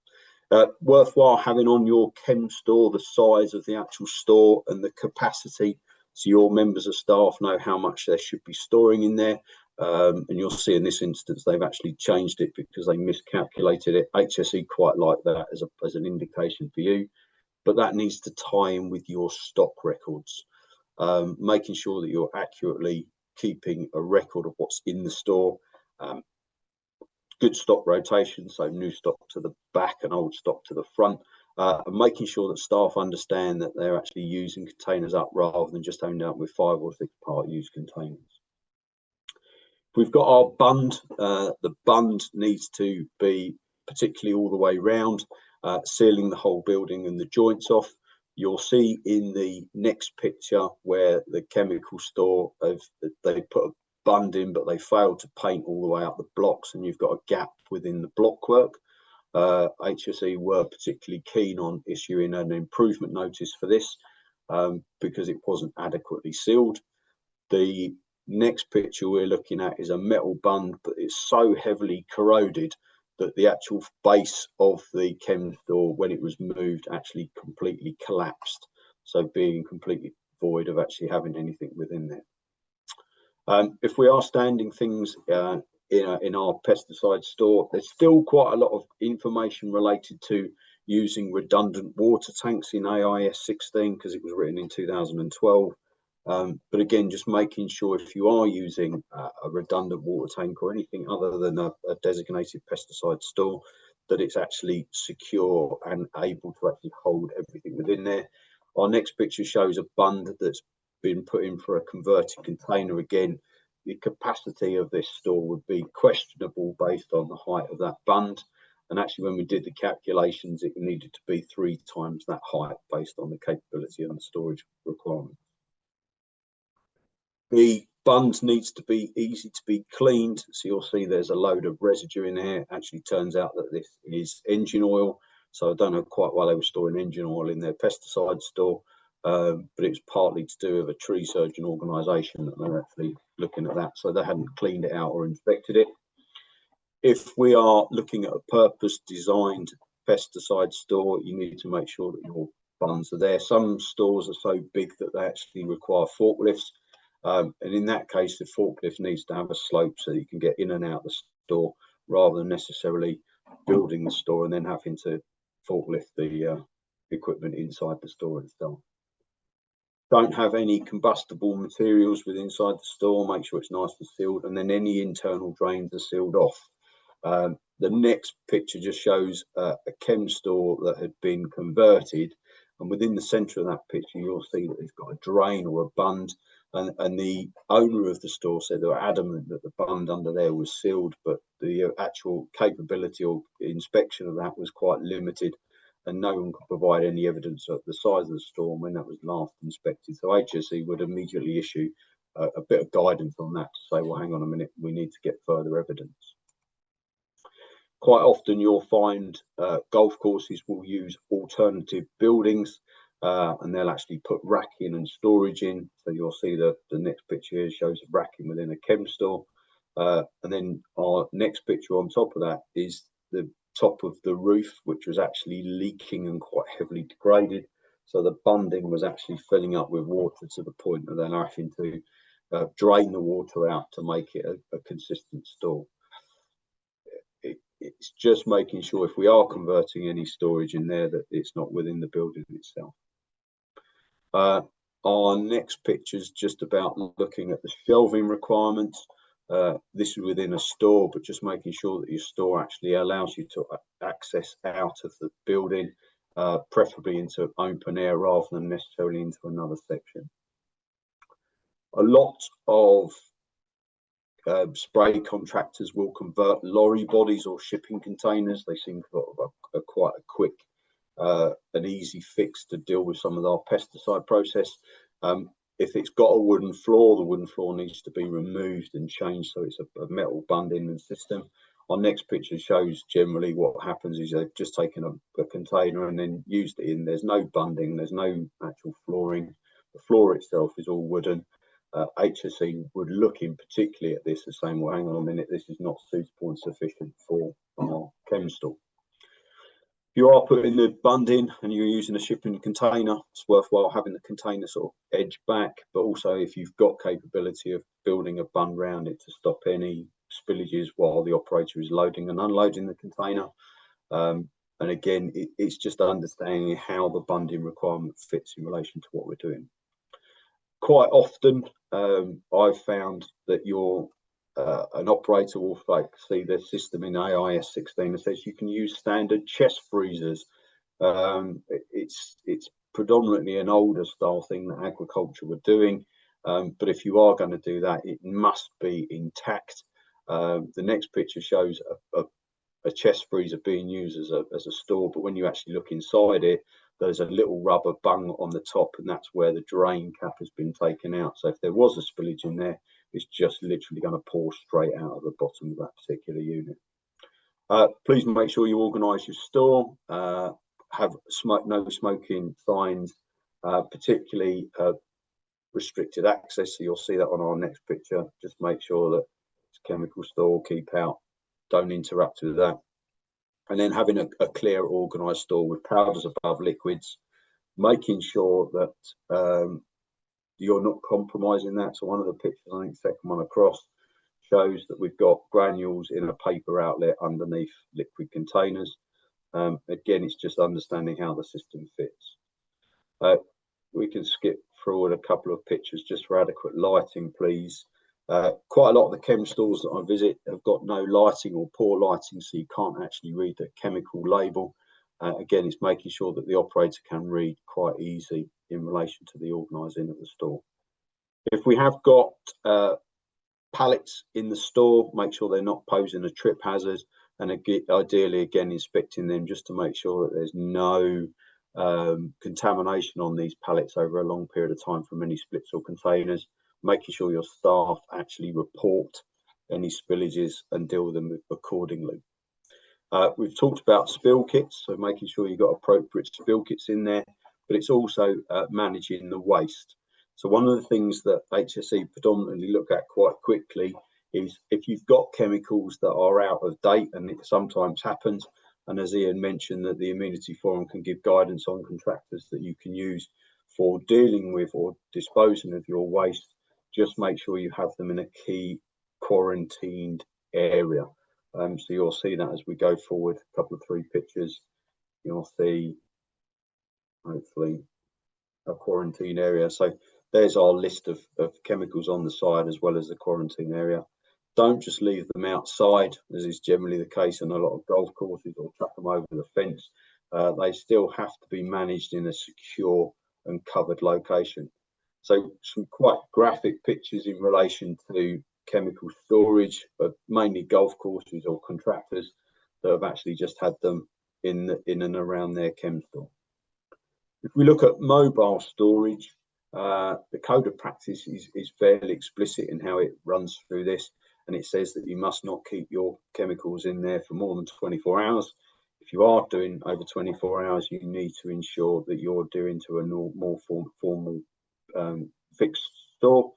Worthwhile having on your chem store the size of the actual store and the capacity, so your members of staff know how much they should be storing in there. And you'll see in this instance they've actually changed it because they miscalculated it. HSE quite like that as an indication for you, but that needs to tie in with your stock records, making sure that you're accurately keeping a record of what's in the store. Good stock rotation, so new stock to the back and old stock to the front, and making sure that staff understand that they're actually using containers up rather than just ending up with 5 or 6 part used containers. We've got our bund. The bund needs to be particularly all the way round, sealing the whole building and the joints off. You'll see in the next picture where the chemical store, they put a bunding, but they failed to paint all the way up the blocks, and you've got a gap within the blockwork. HSE were particularly keen on issuing an improvement notice for this because it wasn't adequately sealed. The next picture we're looking at is a metal bund, but it's so heavily corroded that the actual base of the chem store, when it was moved, actually completely collapsed. So being completely void of actually having anything within there. If we are standing things in our pesticide store, there's still quite a lot of information related to using redundant water tanks in AIS 16 because it was written in 2012. But again, just making sure if you are using a redundant water tank or anything other than a designated pesticide store, that it's actually secure and able to actually hold everything within there. Our next picture shows a bund that's been put in for a converted container. Again, the capacity of this store would be questionable based on the height of that bund. And actually, when we did the calculations, it needed to be 3 times that height based on the capability and the storage requirement. The bund needs to be easy to be cleaned. So you'll see there's a load of residue in here. Actually turns out that this is engine oil. So I don't know quite why they were storing engine oil in their pesticide store, but it was partly to do with a tree surgeon organisation that they're actually looking at that. So they hadn't cleaned it out or inspected it. If we are looking at a purpose designed pesticide store, you need to make sure that your bunds are there. Some stores are so big that they actually require forklifts. And in that case, the forklift needs to have a slope so you can get in and out the store rather than necessarily building the store and then having to forklift the equipment inside the store itself. Don't have any combustible materials within inside the store. Make sure it's nice and sealed, and then any internal drains are sealed off. The next picture just shows a chem store that had been converted, and within the centre of that picture, you'll see that it's got a drain or a bund. And the owner of the store said they were adamant that the bund under there was sealed, but the actual capability or inspection of that was quite limited, and no one could provide any evidence of the size of the store when that was last inspected. So HSE would immediately issue a bit of guidance on that to say, well, hang on a minute, we need to get further evidence. Quite often you'll find golf courses will use alternative buildings. And they'll actually put racking and storage in. So you'll see the next picture here shows racking within a chem store. And then our next picture on top of that is the top of the roof, which was actually leaking and quite heavily degraded. So the bunding was actually filling up with water to the point of then having to drain the water out to make it a consistent store. It's just making sure if we are converting any storage in there that it's not within the building itself. Our next picture is just about looking at the shelving requirements. This is within a store, but just making sure that your store actually allows you to access out of the building, preferably into open air rather than necessarily into another section. A lot of spray contractors will convert lorry bodies or shipping containers. They seem to have quite a quick an easy fix to deal with some of our pesticide process. If it's got a wooden floor, the wooden floor needs to be removed and changed so it's a metal bunding system. Our next picture shows generally what happens is they've just taken a container and then used it in. There's no bunding, there's no actual flooring. The floor itself is all wooden. HSE would look in particularly at this and saying, well, hang on a minute, this is not suitable and sufficient for our chem store. If you are putting the bund in and you're using a shipping container, it's worthwhile having the container sort of edge back, but also if you've got capability of building a bund round it to stop any spillages while the operator is loading and unloading the container. And again, it's just understanding how the bunding requirement fits in relation to what we're doing. Quite often, I've found that an operator will see their system in AIS 16 and says you can use standard chest freezers. It's predominantly an older style thing that agriculture were doing, but if you are going to do that, it must be intact. The next picture shows a chest freezer being used as a store, but when you actually look inside it, there's a little rubber bung on the top, and that's where the drain cap has been taken out. So if there was a spillage in there, it's just literally going to pour straight out of the bottom of that particular unit. Please make sure you organise your store, have no smoking signs, particularly restricted access. So you'll see that on our next picture. Just make sure that it's a chemical store, keep out, don't interrupt with that. And then having a clear, organised store with powders above liquids, making sure that you're not compromising that. So one of the pictures, I think second one across, shows that we've got granules in a paper outlet underneath liquid containers. Again, it's just understanding how the system fits. We can skip forward a couple of pictures just for adequate lighting, please. Quite a lot of the chem stores that I visit have got no lighting or poor lighting, so you can't actually read the chemical label. Again, it's making sure that the operator can read quite easy in relation to the organising of the store. If we have got pallets in the store, make sure they're not posing a trip hazard, and ideally, again, inspecting them just to make sure that there's no contamination on these pallets over a long period of time from any splits or containers, making sure your staff actually report any spillages and deal with them accordingly. We've talked about spill kits, so making sure you've got appropriate spill kits in there, but it's also managing the waste. So one of the things that HSE predominantly look at quite quickly is if you've got chemicals that are out of date, and it sometimes happens, and as Ian mentioned, that the Amenity Forum can give guidance on contractors that you can use for dealing with or disposing of your waste, just make sure you have them in a key quarantined area. So you'll see that as we go forward, a couple of 3 pictures, you'll see hopefully a quarantine area. So there's our list of chemicals on the side as well as the quarantine area. Don't just leave them outside, as is generally the case in a lot of golf courses, or chuck them over the fence. They still have to be managed in a secure and covered location. So some quite graphic pictures in relation to chemical storage, but mainly golf courses or contractors that have actually just had them in and around their chem store. If we look at mobile storage, the code of practice is fairly explicit in how it runs through this, and it says that you must not keep your chemicals in there for more than 24 hours. If you are doing over 24 hours, you need to ensure that you're doing to a more formal fixed store.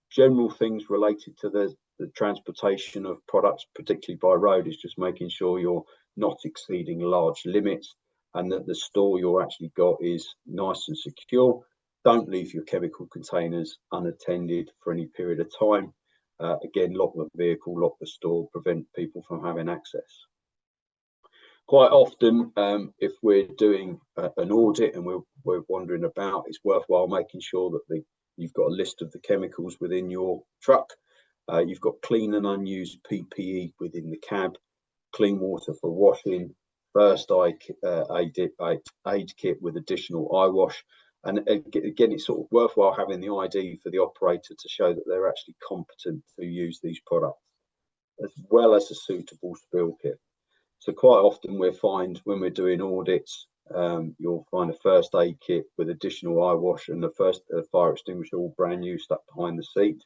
General things related to the transportation of products, particularly by road, is just making sure you're not exceeding large limits and that the store you're actually got is nice and secure. Don't leave your chemical containers unattended for any period of time. Again, lock the vehicle, lock the store, prevent people from having access. Quite often, if we're doing an audit and we're wandering about, it's worthwhile making sure that you've got a list of the chemicals within your truck. You've got clean and unused PPE within the cab, clean water for washing, first aid kit with additional eye wash. And again, it's sort of worthwhile having the ID for the operator to show that they're actually competent to use these products, as well as a suitable spill kit. So quite often we'll find when we're doing audits, you'll find a first aid kit with additional eye wash and the fire extinguisher all brand new stuck behind the seat.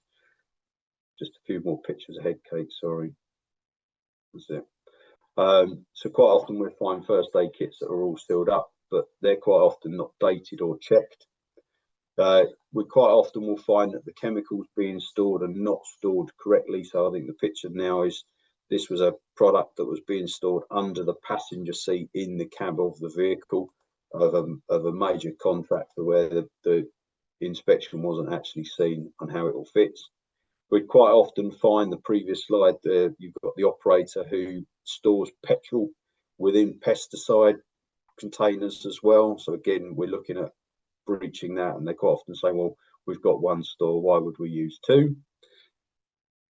Just a few more pictures ahead, Kate, sorry. That's it. So quite often we'll find first aid kits that are all sealed up, but they're quite often not dated or checked. We quite often will find that the chemicals being stored are not stored correctly. So I think the picture now is this was a product that was being stored under the passenger seat in the cab of the vehicle of a major contractor where the inspection wasn't actually seen on how it all fits. We'd quite often find the previous slide there, you've got the operator who stores petrol within pesticide containers as well. So again, we're looking at breaching that, and they quite often say, well, we've got one store, why would we use 2?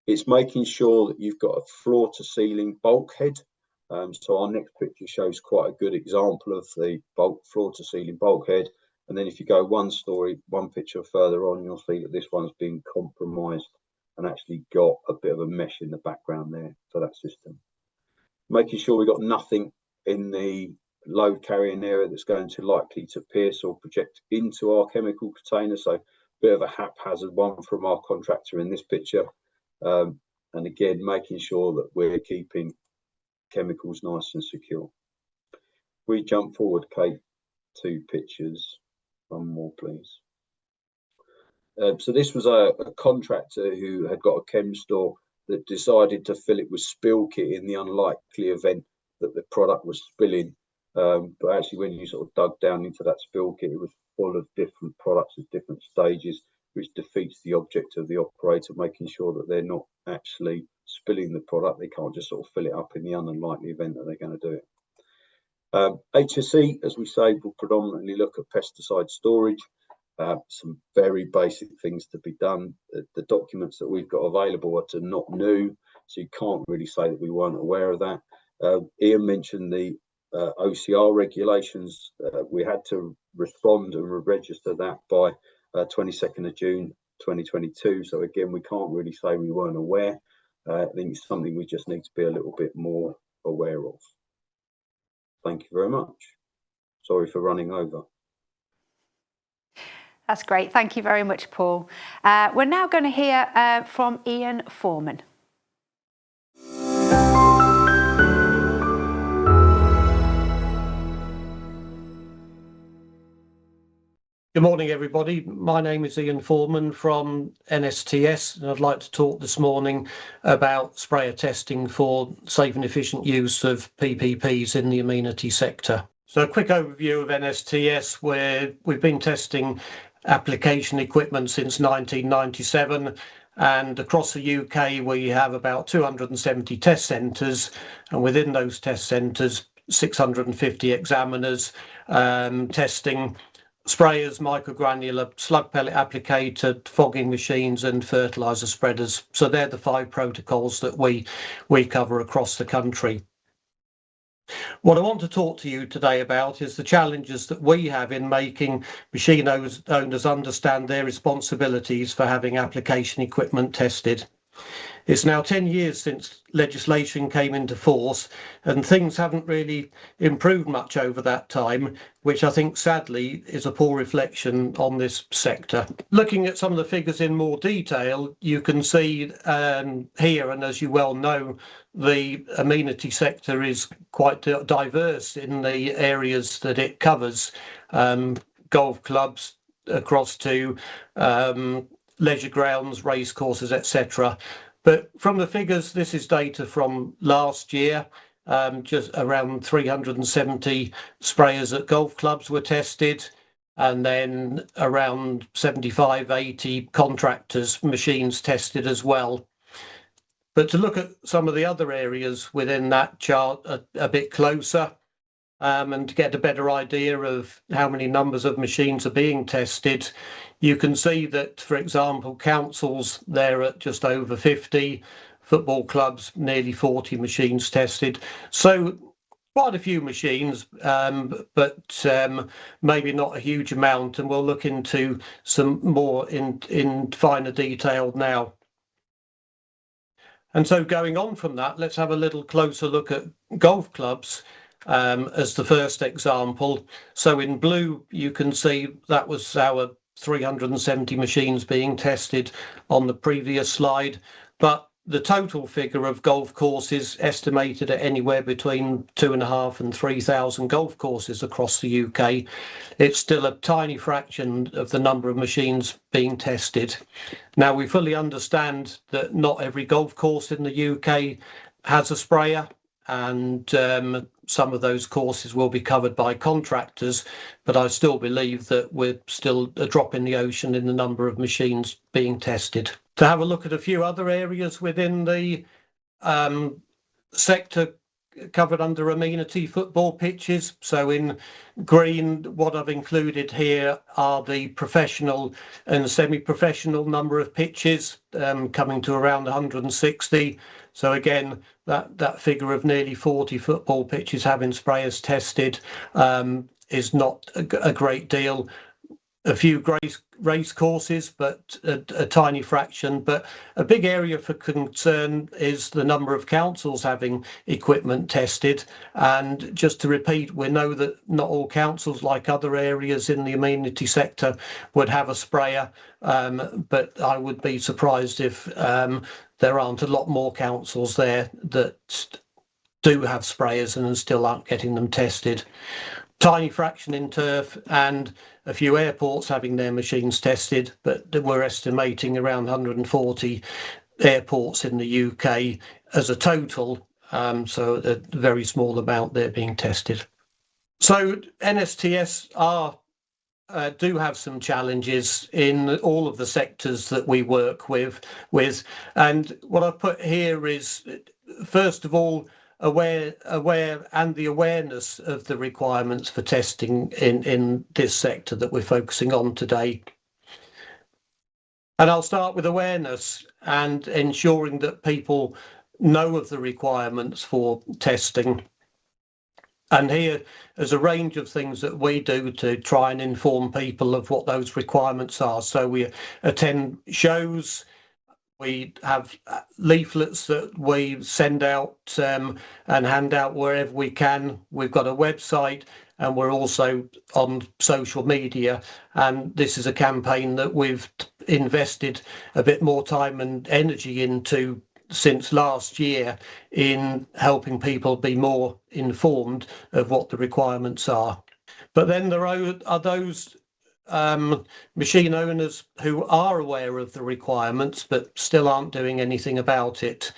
It's making sure that you've got a floor to ceiling bulkhead. So our next picture shows quite a good example of the floor to ceiling bulkhead. And then if you go one picture further on, you'll see that this one's been compromised and actually got a bit of a mesh in the background there for that system. Making sure we've got nothing in the load carrying area that's going to likely to pierce or project into our chemical container. So bit of a haphazard one from our contractor in this picture. And again, making sure that we're keeping chemicals nice and secure. We jump forward, Kate, 2 pictures. One more, please. So this was a contractor who had got a chem store that decided to fill it with spill kit in the unlikely event that the product was spilling. But actually, when you sort of dug down into that spill kit, it was full of different products at different stages, which defeats the object of the operator, making sure that they're not actually spilling the product. They can't just sort of fill it up in the unlikely event that they're going to do it. HSE, as we say, will predominantly look at pesticide storage. Some very basic things to be done. The documents that we've got available are not new, so you can't really say that we weren't aware of that. Ian mentioned the OCR regulations. We had to respond and register that by 22nd of June 2022. So again, we can't really say we weren't aware. I think it's something we just need to be a little bit more aware of. Thank you very much. Sorry for running over. That's great. Thank you very much, Paul. We're now going to hear from Ian Foreman. Good morning, everybody. My name is Ian Foreman from NSTS, and I'd like to talk this morning about sprayer testing for safe and efficient use of PPPs in the amenity sector. So a quick overview of NSTS, where we've been testing application equipment since 1997, and across the UK we have about 270 test centres, and within those test centres 650 examiners testing sprayers, microgranular, slug pellet applicator, fogging machines and fertiliser spreaders. So they're the 5 protocols that we cover across the country. What I want to talk to you today about is the challenges that we have in making machine owners understand their responsibilities for having application equipment tested. It's now 10 years since legislation came into force, and things haven't really improved much over that time, which I think sadly is a poor reflection on this sector. Looking at some of the figures in more detail, you can see here, and as you well know, the amenity sector is quite diverse in the areas that it covers. Golf clubs across to leisure grounds, race courses, etc. But from the figures, this is data from last year. Just around 370 sprayers at golf clubs were tested, and then around 75, 80 contractors' machines tested as well. But to look at some of the other areas within that chart a bit closer, and to get a better idea of how many numbers of machines are being tested, you can see that, for example, councils, they're at just over 50, football clubs, nearly 40 machines tested. So quite a few machines, but maybe not a huge amount, and we'll look into some more in finer detail now. And so going on from that, let's have a little closer look at golf clubs as the first example. So in blue, you can see that was our 370 machines being tested on the previous slide, but the total figure of golf courses estimated at anywhere between 2,500 and 3,000 golf courses across the UK. It's still a tiny fraction of the number of machines being tested. Now, we fully understand that not every golf course in the UK has a sprayer, and some of those courses will be covered by contractors, but I still believe that we're still a drop in the ocean in the number of machines being tested. To have a look at a few other areas within the sector covered under amenity, football pitches. So in green, what I've included here are the professional and semi-professional number of pitches, coming to around 160. So again, that figure of nearly 40 football pitches having sprayers tested is not a great deal. a few race courses, but a tiny fraction. But a big area for concern is the number of councils having equipment tested. And just to repeat, we know that not all councils, like other areas in the amenity sector, would have a sprayer. But I would be surprised if there aren't a lot more councils there that do have sprayers and still aren't getting them tested. Tiny fraction in turf, and a few airports having their machines tested, but we're estimating around 140 airports in the UK as a total, so a very small amount there being tested. So NSTS do have some challenges in all of the sectors that we work with, and what I put here is, first of all, aware and the awareness of the requirements for testing in this sector that we're focusing on today. And I'll start with awareness and ensuring that people know of the requirements for testing. And here there's a range of things that we do to try and inform people of what those requirements are. So we attend shows, we have leaflets that we send out and hand out wherever we can. We've got a website, and we're also on social media. And this is a campaign that we've invested a bit more time and energy into since last year, in helping people be more informed of what the requirements are. But then there are those machine owners who are aware of the requirements but still aren't doing anything about it.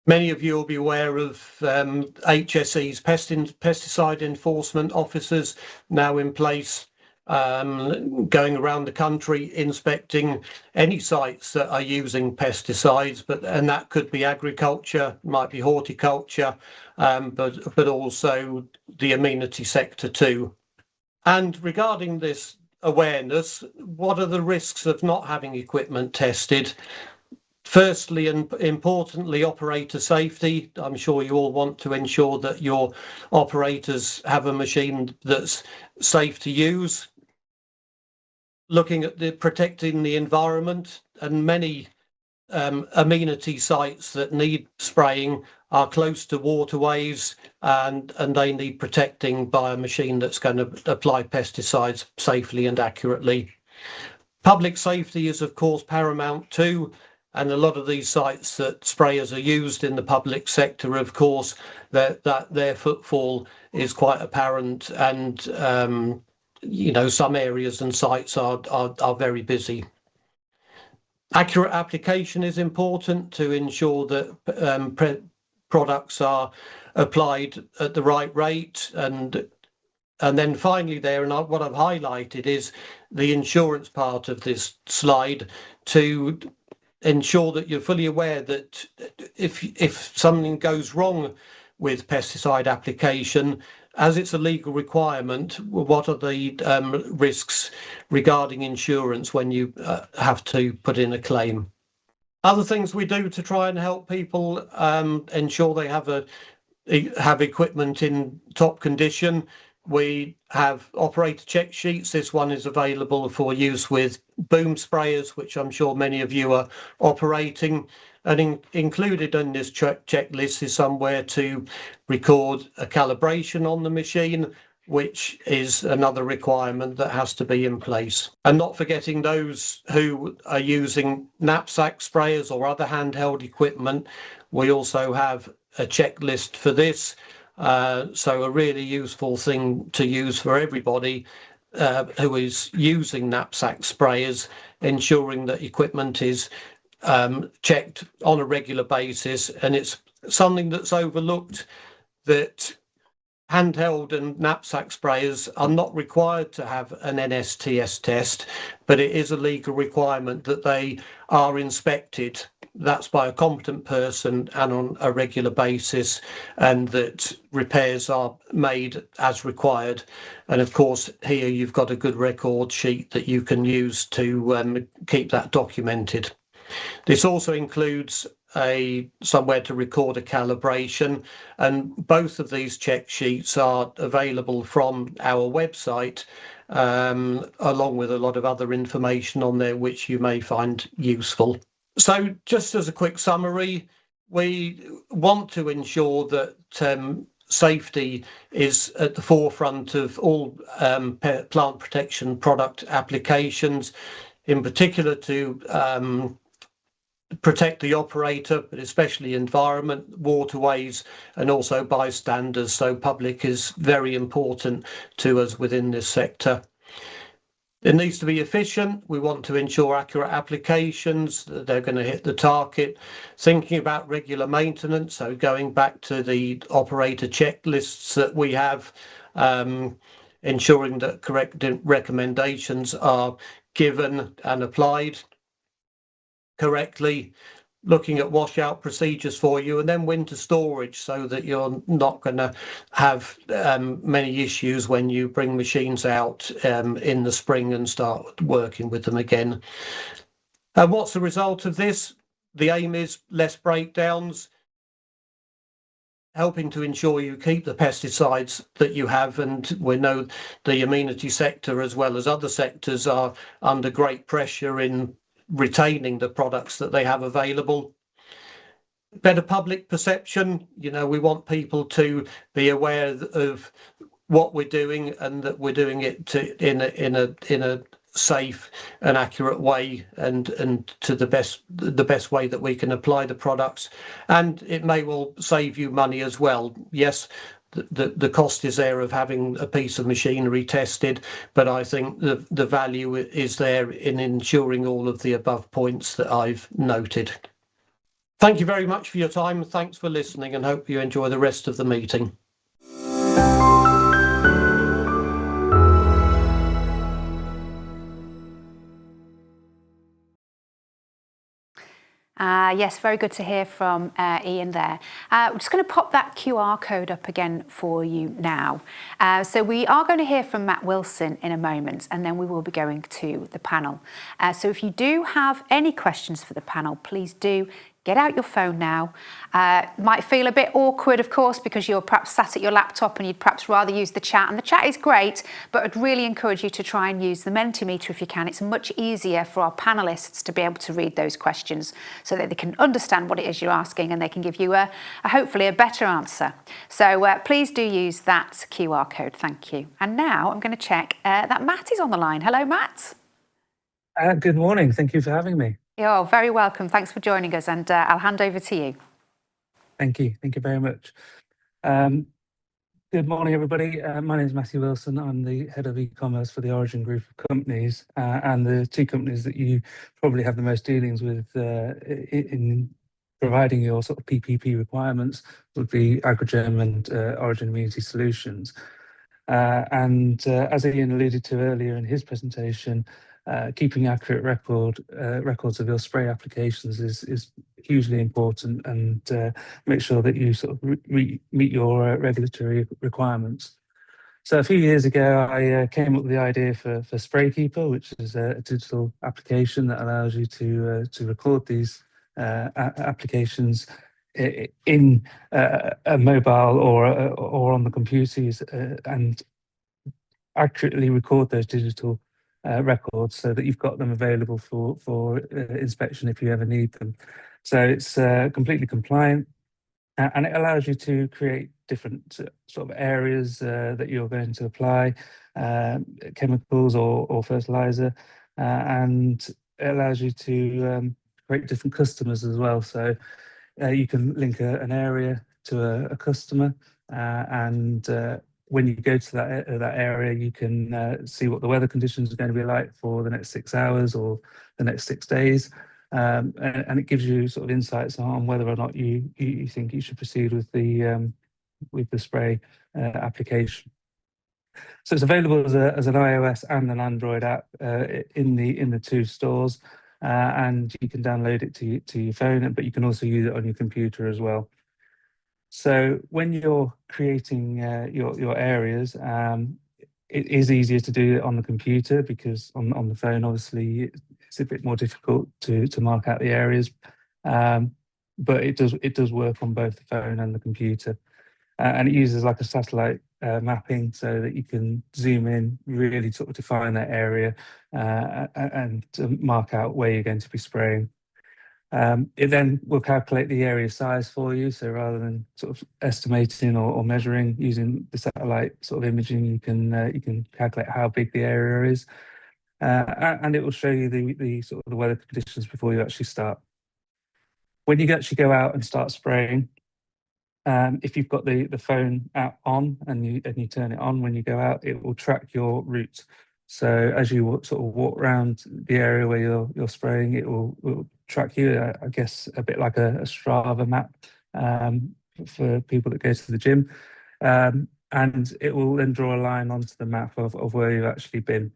Many of you will be aware of HSE's pesticide enforcement officers now in place, going around the country inspecting any sites that are using pesticides, and that could be agriculture, might be horticulture, but also the amenity sector too. And regarding this awareness, what are the risks of not having equipment tested? Firstly, and importantly, operator safety. I'm sure you all want to ensure that your operators have a machine that's safe to use. Looking at protecting the environment, and many amenity sites that need spraying are close to waterways, and they need protecting by a machine that's going to apply pesticides safely and accurately. Public safety is, of course, paramount too, and a lot of these sites that sprayers are used in the public sector, of course, that their footfall is quite apparent, and some areas and sites are very busy. Accurate application is important to ensure that products are applied at the right rate, and then finally there, and what I've highlighted is the insurance part of this slide, to ensure that you're fully aware that if something goes wrong with pesticide application, as it's a legal requirement, what are the risks regarding insurance when you have to put in a claim? Other things we do to try and help people ensure they have equipment in top condition. We have operator check sheets. This one is available for use with boom sprayers, which I'm sure many of you are operating. And included in this checklist is somewhere to record a calibration on the machine, which is another requirement that has to be in place. And not forgetting those who are using knapsack sprayers or other handheld equipment, we also have a checklist for this. So a really useful thing to use for everybody who is using knapsack sprayers, ensuring that equipment is checked on a regular basis. And it's something that's overlooked, that handheld and knapsack sprayers are not required to have an NSTS test, but it is a legal requirement that they are inspected. That's by a competent person and on a regular basis, and that repairs are made as required. And of course, here you've got a good record sheet that you can use to keep that documented. This also includes somewhere to record a calibration, and both of these check sheets are available from our website, along with a lot of other information on there which you may find useful. So just as a quick summary, we want to ensure that safety is at the forefront of all plant protection product applications, in particular to protect the operator, but especially environment, waterways, and also bystanders. So public is very important to us within this sector. It needs to be efficient. We want to ensure accurate applications, that they're going to hit the target. Thinking about regular maintenance, so going back to the operator checklists that we have, ensuring that correct recommendations are given and applied correctly, looking at washout procedures for you, and then winter storage so that you're not going to have many issues when you bring machines out in the spring and start working with them again. And what's the result of this? The aim is less breakdowns, helping to ensure you keep the pesticides that you have. And we know the amenity sector, as well as other sectors, are under great pressure in retaining the products that they have available. Better public perception, we want people to be aware of what we're doing and that we're doing it in a safe and accurate way, and to the best way that we can apply the products. And it may well save you money as well. Yes, the cost is there of having a piece of machinery tested, but I think the value is there in ensuring all of the above points that I've noted. Thank you very much for your time. Thanks for listening, and hope you enjoy the rest of the meeting. Yes, very good to hear from Ian there. We're just going to pop that QR code up again for you now. So we are going to hear from Matt Wilson in a moment, and then we will be going to the panel. So if you do have any questions for the panel, please do get out your phone now. Might feel a bit awkward, of course, because you're perhaps sat at your laptop and you'd perhaps rather use the chat. And the chat is great, but I'd really encourage you to try and use the Mentimeter if you can. It's much easier for our panellists to be able to read those questions so that they can understand what it is you're asking, and they can give you hopefully a better answer. So please do use that QR code. Thank you. And now I'm going to check that Matt is on the line. Hello, Matt. Good morning. Thank you for having me. You're very welcome. Thanks for joining us, and I'll hand over to you. Thank you. Thank you very much. Good morning, everybody. My name is Matthew Wilson. I'm the head of e-commerce for the Origin Group of companies, and the two companies that you probably have the most dealings with in providing your sort of PPP requirements would be Agrigem and Origin Amenity Solutions. And as Ian alluded to earlier in his presentation, keeping accurate records of your spray applications is hugely important, and make sure that you sort of meet your regulatory requirements. So a few years ago, I came up with the idea for SprayKeeper, which is a digital application that allows you to record these applications in a mobile or on the computers, and accurately record those digital records so that you've got them available for inspection if you ever need them. So it's completely compliant, and it allows you to create different sort of areas that you're going to apply chemicals or fertilizer, and it allows you to create different customers as well. So you can link an area to a customer, and when you go to that area, you can see what the weather conditions are going to be like for the next 6 hours or the next 6 days, and it gives you sort of insights on whether or not you think you should proceed with the spray application. So it's available as an iOS and an Android app in the two stores, and you can download it to your phone, but you can also use it on your computer as well. So when you're creating your areas, it is easier to do it on the computer, because on the phone, obviously, it's a bit more difficult to mark out the areas. but it does work on both the phone and the computer. And it uses like a satellite mapping so that you can zoom in, really sort of define that area and mark out where you're going to be spraying. It then will calculate the area size for you. So rather than sort of estimating or measuring using the satellite sort of imaging, you can calculate how big the area is, and it will show you the sort of the weather conditions before you actually start. When you actually go out and start spraying, if you've got the phone app on and you turn it on when you go out, it will track your route. So as you sort of walk around the area where you're spraying, it will track you. I guess a bit like a Strava map for people that go to the gym, and it will then draw a line onto the map of where you've actually been.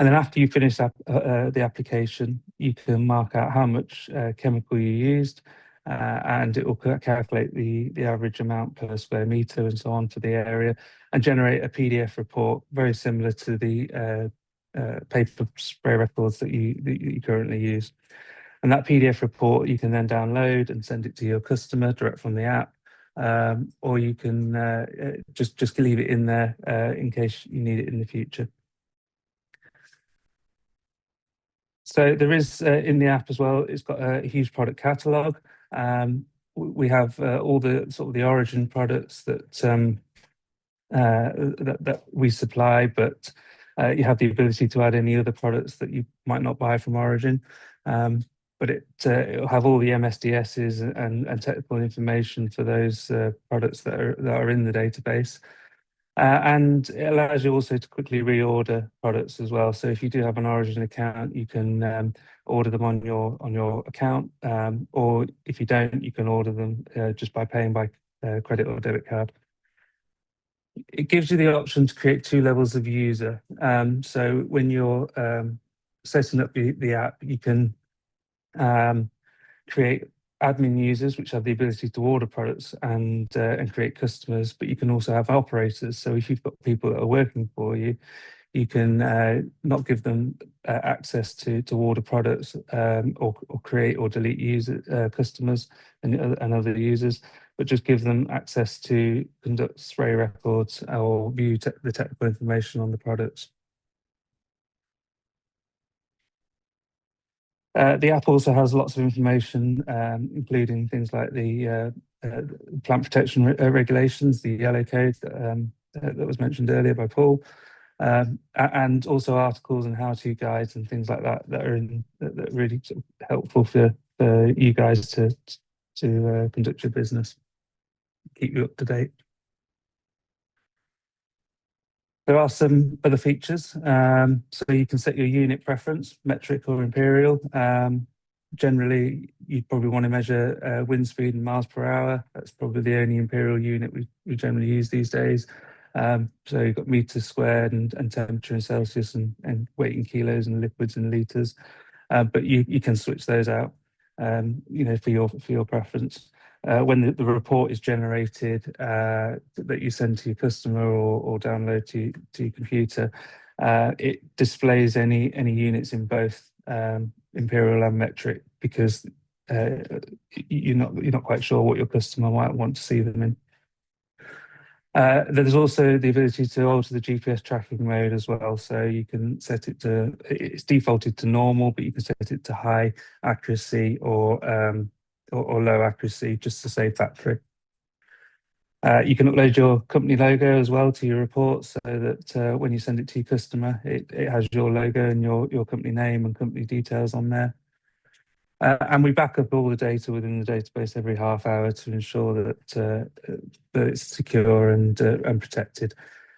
And then after you finish the application, you can mark out how much chemical you used, and it will calculate the average amount per square meter and so on for the area, and generate a PDF report very similar to the paper spray records that you currently use. And that PDF report you can then download and send it to your customer direct from the app, or you can just leave it in there in case you need it in the future. So there is in the app as well, it's got a huge product catalog. We have all the sort of the origin products that that we supply, but you have the ability to add any other products that you might not buy from origin. But it'll have all the MSDSs and technical information for those products that are in the database. And it allows you also to quickly reorder products as well. So if you do have an Origin account, you can order them on your account, or if you don't, you can order them just by paying by credit or debit card. It gives you the option to create 2 levels of user. So when you're setting up the app, you can create admin users, which have the ability to order products and create customers, but you can also have operators. So if you've got people that are working for you, you can not give them access to order products or create or delete customers and other users, but just give them access to conduct spray records or view the technical information on the products. The app also has lots of information, including things like the plant protection regulations, the yellow code that was mentioned earlier by Paul, and also articles and how-to guides and things like that that are really sort of helpful for you guys to conduct your business, keep you up to date. There are some other features. So you can set your unit preference, metric or imperial. Generally, you probably want to measure wind speed in miles per hour. That's probably the only imperial unit we generally use these days. So you've got meters squared and temperature in Celsius and weight in kilos and liquids in litres. But you can switch those out, for your preference. When the report is generated that you send to your customer or download to your computer, it displays any units in both imperial and metric, because you're not quite sure what your customer might want to see them in. There's also the ability to alter the GPS tracking mode as well. So you can set it to, it's defaulted to normal, but you can set it to high accuracy or low accuracy, just to save factory. You can upload your company logo as well to your report, so that when you send it to your customer, it has your logo and your company name and company details on there. And we back up all the data within the database every half hour to ensure that it's secure and protected.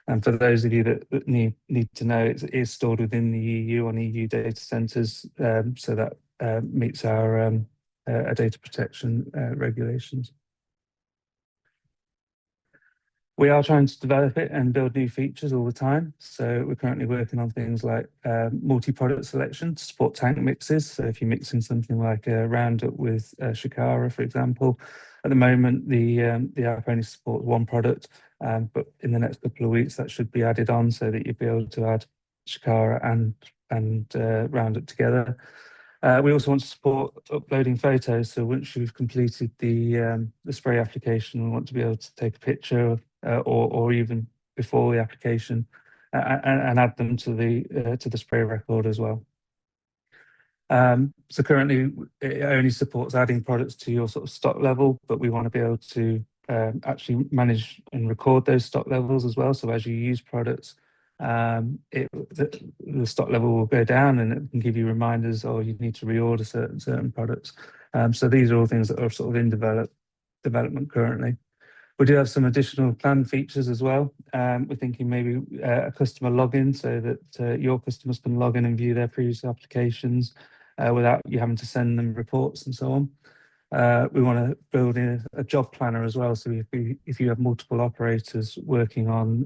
And for those of you that need to know, it is stored within the EU on EU data centres, so that meets our data protection regulations. We are trying to develop it and build new features all the time. So we're currently working on things like multi-product selection to support tank mixes. So if you're mixing something like a Roundup with Shikara, for example, at the moment the app only supports 1 product, but in the next couple of weeks that should be added on so that you'll be able to add Shikara and Roundup together. We also want to support uploading photos. So once you've completed the spray application, we want to be able to take a picture or even before the application and add them to the spray record as well. So currently it only supports adding products to your sort of stock level, but we want to be able to actually manage and record those stock levels as well. So as you use products, the stock level will go down, and it can give you reminders, or you need to reorder certain products. So these are all things that are sort of in development currently. We do have some additional planned features as well. We're thinking maybe a customer login, so that your customers can log in and view their previous applications without you having to send them reports and so on. We want to build in a job planner as well. So if you have multiple operators working on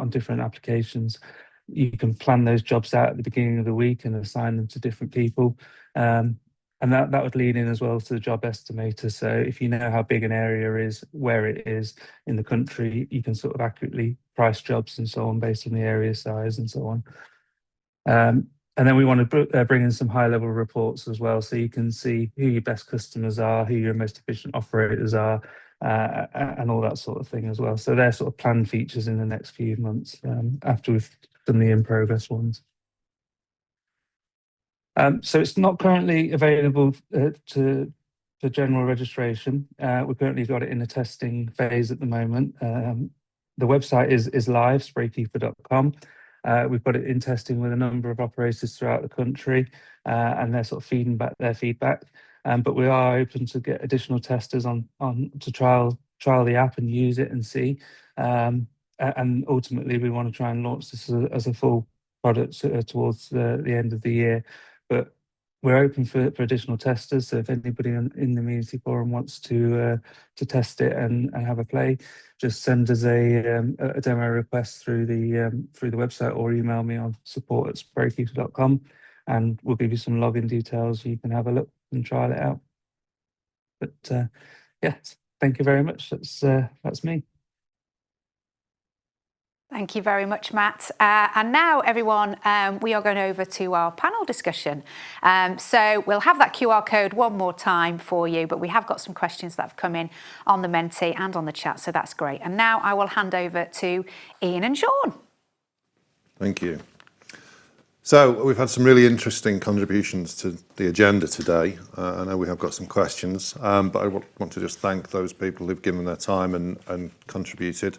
different applications, you can plan those jobs out at the beginning of the week and assign them to different people. And that would lead in as well to the job estimator. So if you know how big an area is, where it is in the country, you can sort of accurately price jobs and so on based on the area size and so on. And then we want to bring in some high-level reports as well, so you can see who your best customers are, who your most efficient operators are, and all that sort of thing as well. So they're sort of planned features in the next few months after we've done the in-progress ones. So it's not currently available for general registration. We've currently got it in the testing phase at the moment. The website is live, spraykeeper.com. We've got it in testing with a number of operators throughout the country, and they're sort of feeding back their feedback. But we are open to get additional testers on to trial the app and use it and see. And ultimately, we want to try and launch this as a full product towards the end of the year. But we're open for additional testers. So if anybody in the Amenity Forum wants to test it and have a play, just send us a demo request through the website, or email me on support@spraykeeper.com, and we'll give you some login details. You can have a look and trial it out. But yeah, thank you very much. That's me. Thank you very much, Matt. And now, everyone, we are going over to our panel discussion. So we'll have that QR code one more time for you, but we have got some questions that have come in on the Menti and on the chat, so that's great. And now I will hand over to Ian and Sean. Thank you. So we've had some really interesting contributions to the agenda today. I know we have got some questions, but I want to just thank those people who've given their time and contributed.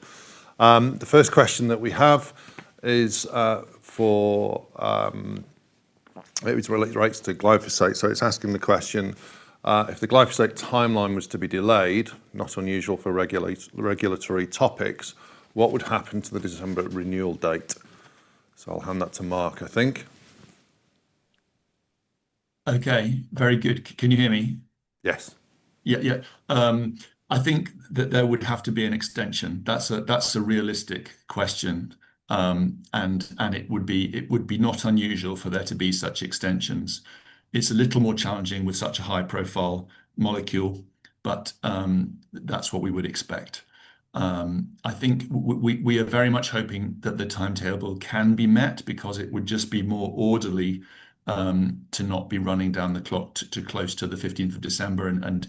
The first question that we have is it relates to glyphosate. So it's asking the question, if the glyphosate timeline was to be delayed, not unusual for regulatory topics, what would happen to the December renewal date? So I'll hand that to Mark, I think. Okay, very good. Can you hear me? Yes. Yeah. I think that there would have to be an extension. That's a realistic question, and it would be not unusual for there to be such extensions. It's a little more challenging with such a high-profile molecule, but that's what we would expect. I think we are very much hoping that the timetable can be met, because it would just be more orderly to not be running down the clock to close to the 15th of December, and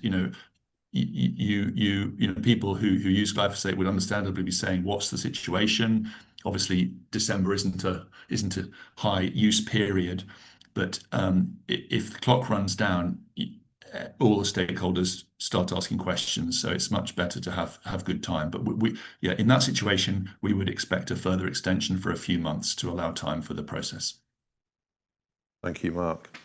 people who use glyphosate would understandably be saying, what's the situation? Obviously, December isn't a high use period, but if the clock runs down, all the stakeholders start asking questions. So it's much better to have good time. But in that situation, we would expect a further extension for a few months to allow time for the process. Thank you, Mark.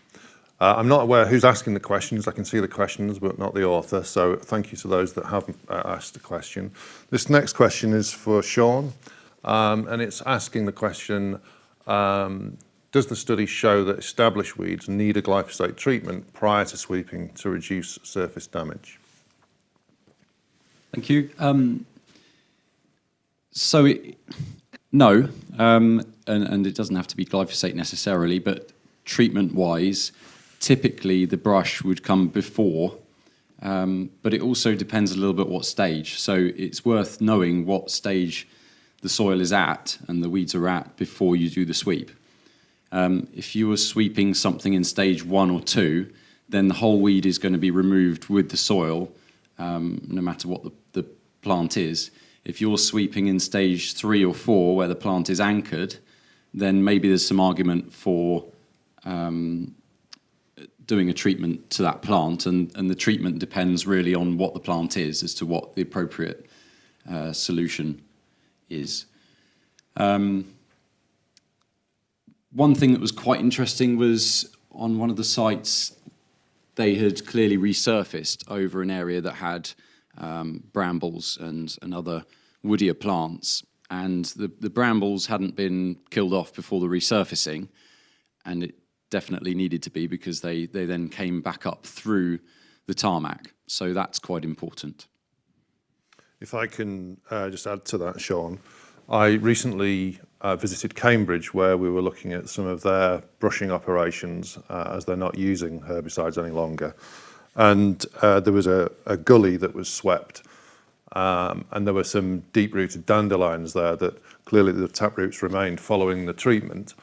I'm not aware who's asking the questions. I can see the questions, but not the author. So thank you to those that have asked the question. This next question is for Sean, and it's asking the question, does the study show that established weeds need a glyphosate treatment prior to sweeping to reduce surface damage? Thank you. No, and it doesn't have to be glyphosate necessarily, but treatment-wise, typically the brush would come before, but it also depends a little bit what stage. So it's worth knowing what stage the soil is at and the weeds are at before you do the sweep. If you were sweeping something in stage 1 or 2, then the whole weed is going to be removed with the soil, no matter what the plant is. If you're sweeping in stage 3 or 4, where the plant is anchored, then maybe there's some argument for doing a treatment to that plant, and the treatment depends really on what the plant is as to what the appropriate solution is. One thing that was quite interesting was on one of the sites, they had clearly resurfaced over an area that had brambles and other woodier plants, and the brambles hadn't been killed off before the resurfacing, and it definitely needed to be, because they then came back up through the tarmac. So that's quite important. If I can just add to that, Sean, I recently visited Cambridge, where we were looking at some of their brushing operations as they're not using herbicides any longer. And there was a gully that was swept, and there were some deep-rooted dandelions there that clearly the taproots remained following the treatment.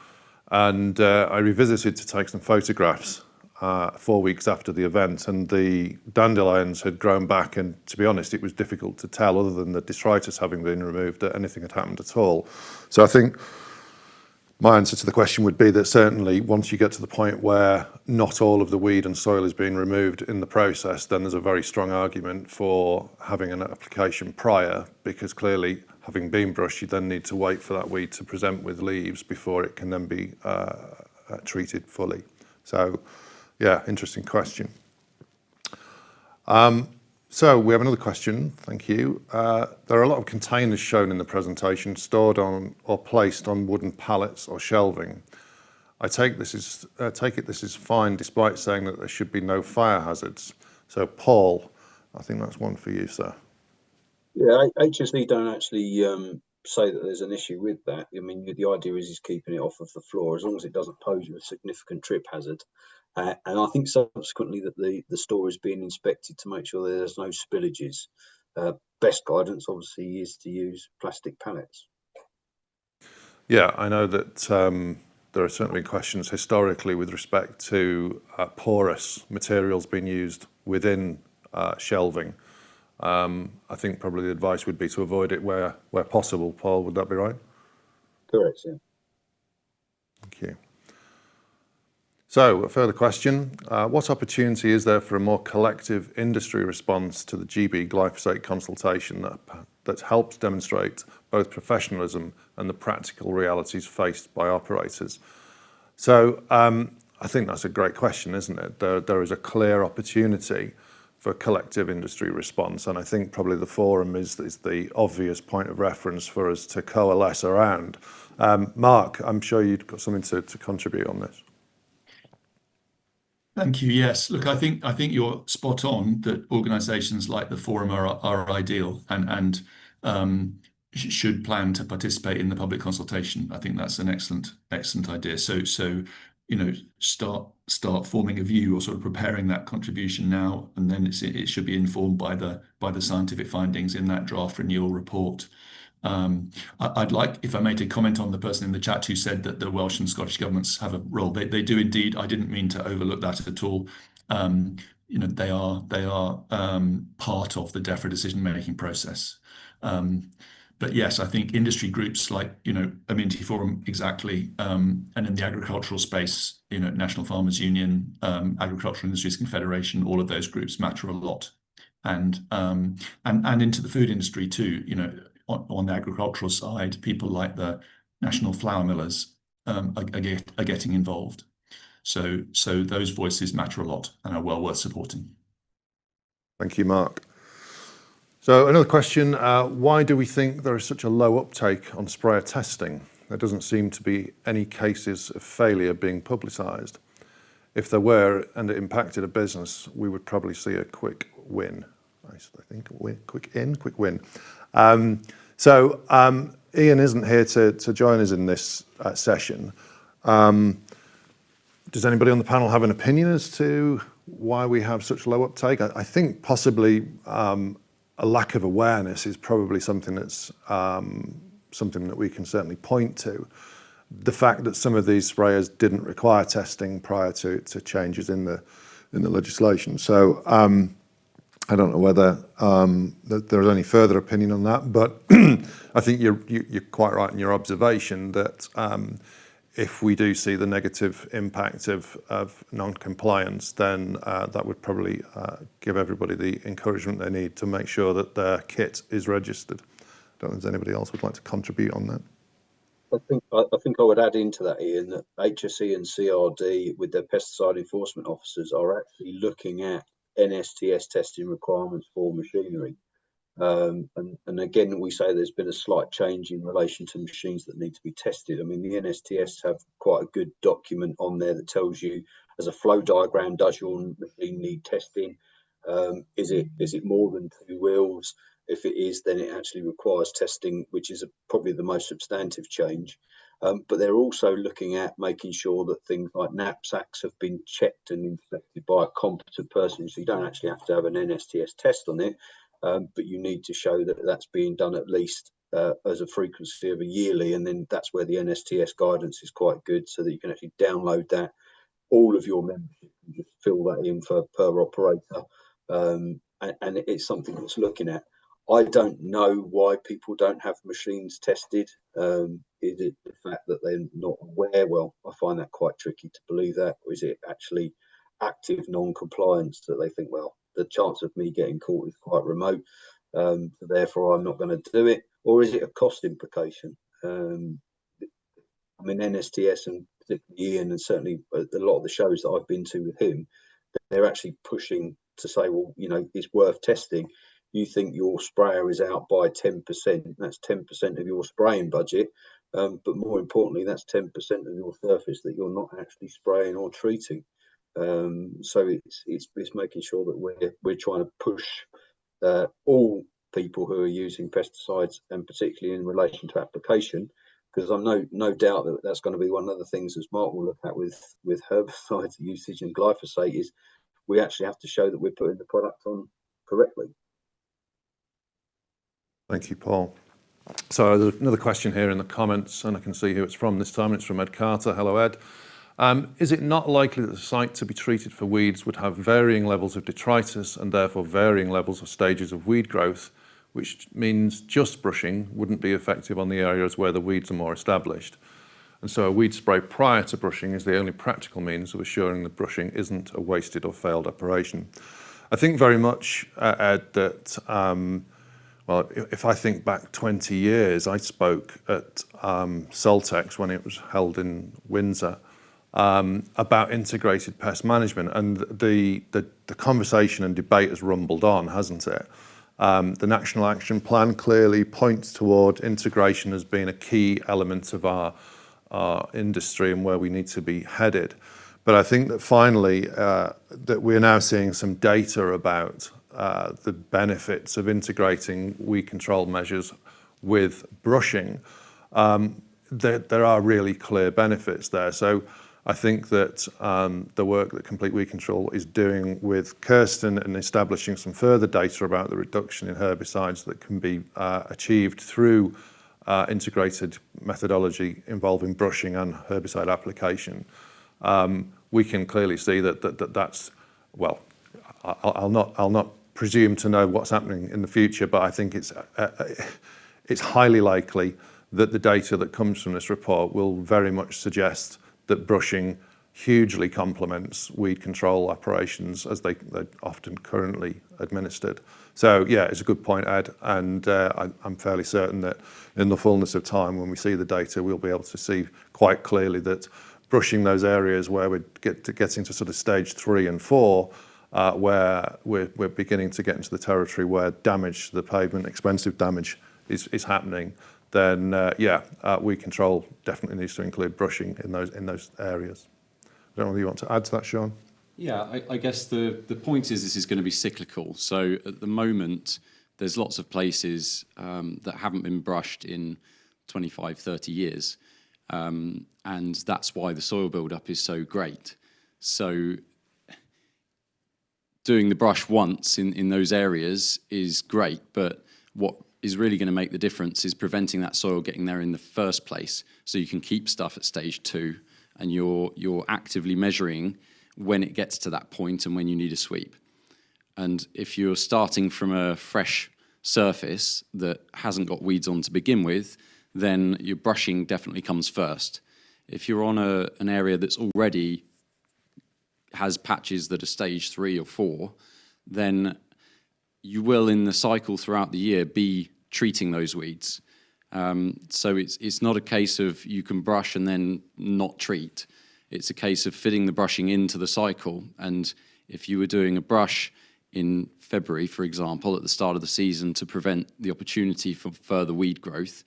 And I revisited to take some photographs 4 weeks after the event, and the dandelions had grown back, and to be honest, it was difficult to tell, other than the detritus having been removed, that anything had happened at all. So I think my answer to the question would be that certainly once you get to the point where not all of the weed and soil is being removed in the process, then there's a very strong argument for having an application prior, because clearly, having been brushed, you then need to wait for that weed to present with leaves before it can then be treated fully. So, yeah, interesting question. So we have another question, thank you. There are a lot of containers shown in the presentation, stored on or placed on wooden pallets or shelving. I take it this is fine, despite saying that there should be no fire hazards. So Paul, I think that's one for you, sir. Yeah, HSE don't actually say that there's an issue with that. I mean, the idea is keeping it off of the floor, as long as it doesn't pose you a significant trip hazard. And I think subsequently that the store is being inspected to make sure that there's no spillages. Best guidance, obviously, is to use plastic pallets. Yeah, I know that there are certainly questions historically with respect to porous materials being used within shelving. I think probably the advice would be to avoid it where possible. Paul, would that be right? Correct, yeah. Thank you. So, a further question. What opportunity is there for a more collective industry response to the GB glyphosate consultation that helps demonstrate both professionalism and the practical realities faced by operators? So, I think that's a great question, isn't it? There is a clear opportunity for collective industry response, and I think probably the forum is the obvious point of reference for us to coalesce around. Mark, I'm sure you've got something to contribute on this. Thank you. Yes. Look, I think you're spot on that organisations like the forum are ideal and should plan to participate in the public consultation. I think that's an excellent idea. So start forming a view or sort of preparing that contribution now, and then it should be informed by the scientific findings in that draft renewal report. I'd like, if I may, to comment on the person in the chat who said that the Welsh and Scottish governments have a role. They do indeed. I didn't mean to overlook that at all. They are part of the DEFRA decision-making process. But yes, I think industry groups like Amenity Forum exactly, and in the agricultural space, National Farmers Union, Agricultural Industries Confederation, all of those groups matter a lot, and into the food industry too. On the agricultural side, people like the national flour millers are getting involved. So those voices matter a lot and are well worth supporting. Thank you, Mark. So another question, why do we think there is such a low uptake on sprayer testing? There doesn't seem to be any cases of failure being publicised. If there were and it impacted a business, we would probably see a quick win. I think quick win. So Ian isn't here to join us in this session. Does anybody on the panel have an opinion as to why we have such low uptake? I think possibly a lack of awareness is probably something that's something that we can certainly point to. the fact that some of these sprayers didn't require testing prior to changes in the legislation. So I don't know whether there's any further opinion on that, but I think you're quite right in your observation that if we do see the negative impact of non-compliance, then that would probably give everybody the encouragement they need to make sure that their kit is registered. I don't know if there's anybody else who would like to contribute on that. I think I would add into that, Ian, that HSE and CRD with their pesticide enforcement officers are actually looking at NSTS testing requirements for machinery. And again, we say there's been a slight change in relation to machines that need to be tested. I mean, the NSTS have quite a good document on there that tells you, as a flow diagram, does your machine need testing? Is it more than 2 wheels? If it is, then it actually requires testing, which is probably the most substantive change. But they're also looking at making sure that things like knapsacks have been checked and inspected by a competent person. So you don't actually have to have an NSTS test on it, but you need to show that that's being done at least as a frequency of a yearly. And then that's where the NSTS guidance is quite good, so that you can actually download that. All of your membership and just fill that in per operator. And it's something that's looking at. I don't know why people don't have machines tested. Is it the fact that they're not aware? Well, I find that quite tricky to believe that. Or is it actually active non-compliance that they think, well, the chance of me getting caught is quite remote, so therefore I'm not going to do it? Or is it a cost implication? I mean, NSTS and particularly Ian, and certainly a lot of the shows that I've been to with him, they're actually pushing to say, well, you know, it's worth testing. You think your sprayer is out by 10%, that's 10% of your spraying budget. But more importantly, that's 10% of your surface that you're not actually spraying or treating. So it's making sure that we're trying to push all people who are using pesticides, and particularly in relation to application, because I'm no doubt that that's going to be one of the things, as Mark will look at with herbicide usage and glyphosate, is we actually have to show that we're putting the product on correctly. Thank you, Paul. So there's another question here in the comments, and I can see who it's from this time. It's from Ed Carter. Hello, Ed. Is it not likely that the site to be treated for weeds would have varying levels of detritus and therefore varying levels of stages of weed growth, which means just brushing wouldn't be effective on the areas where the weeds are more established? And so a weed spray prior to brushing is the only practical means of assuring that brushing isn't a wasted or failed operation. I think very much, Ed, that well, if I think back 20 years, I spoke at Soltex when it was held in Windsor about integrated pest management, and the conversation and debate has rumbled on, hasn't it? The National Action Plan clearly points toward integration as being a key element of our industry and where we need to be headed. But I think that finally that we're now seeing some data about the benefits of integrating weed control measures with brushing. There are really clear benefits there. So I think that the work that Complete Weed Control is doing with Kirsten and establishing some further data about the reduction in herbicides that can be achieved through integrated methodology involving brushing and herbicide application, we can clearly see that's, well, I'll not presume to know what's happening in the future, but I think it's highly likely that the data that comes from this report will very much suggest that brushing hugely complements weed control operations as they're often currently administered. So yeah, it's a good point, Ed, and I'm fairly certain that in the fullness of time, when we see the data, we'll be able to see quite clearly that brushing those areas where we get into sort of stage 3 and 4, where we're beginning to get into the territory where damage to the pavement, expensive damage, is happening, then weed control definitely needs to include brushing in those areas. I don't know whether you want to add to that, Sean? Yeah, I guess the point is this is going to be cyclical. So at the moment, there's lots of places that haven't been brushed in 25, 30 years. And that's why the soil buildup is so great. So doing the brush once in those areas is great, but what is really going to make the difference is preventing that soil getting there in the first place, so you can keep stuff at stage 2, and you're actively measuring when it gets to that point and when you need a sweep. And if you're starting from a fresh surface that hasn't got weeds on to begin with, then your brushing definitely comes first. If you're on an area that's already has patches that are stage 3 or 4, then you will, in the cycle throughout the year, be treating those weeds. So it's not a case of you can brush and then not treat. It's a case of fitting the brushing into the cycle. And if you were doing a brush in February, for example, at the start of the season to prevent the opportunity for further weed growth,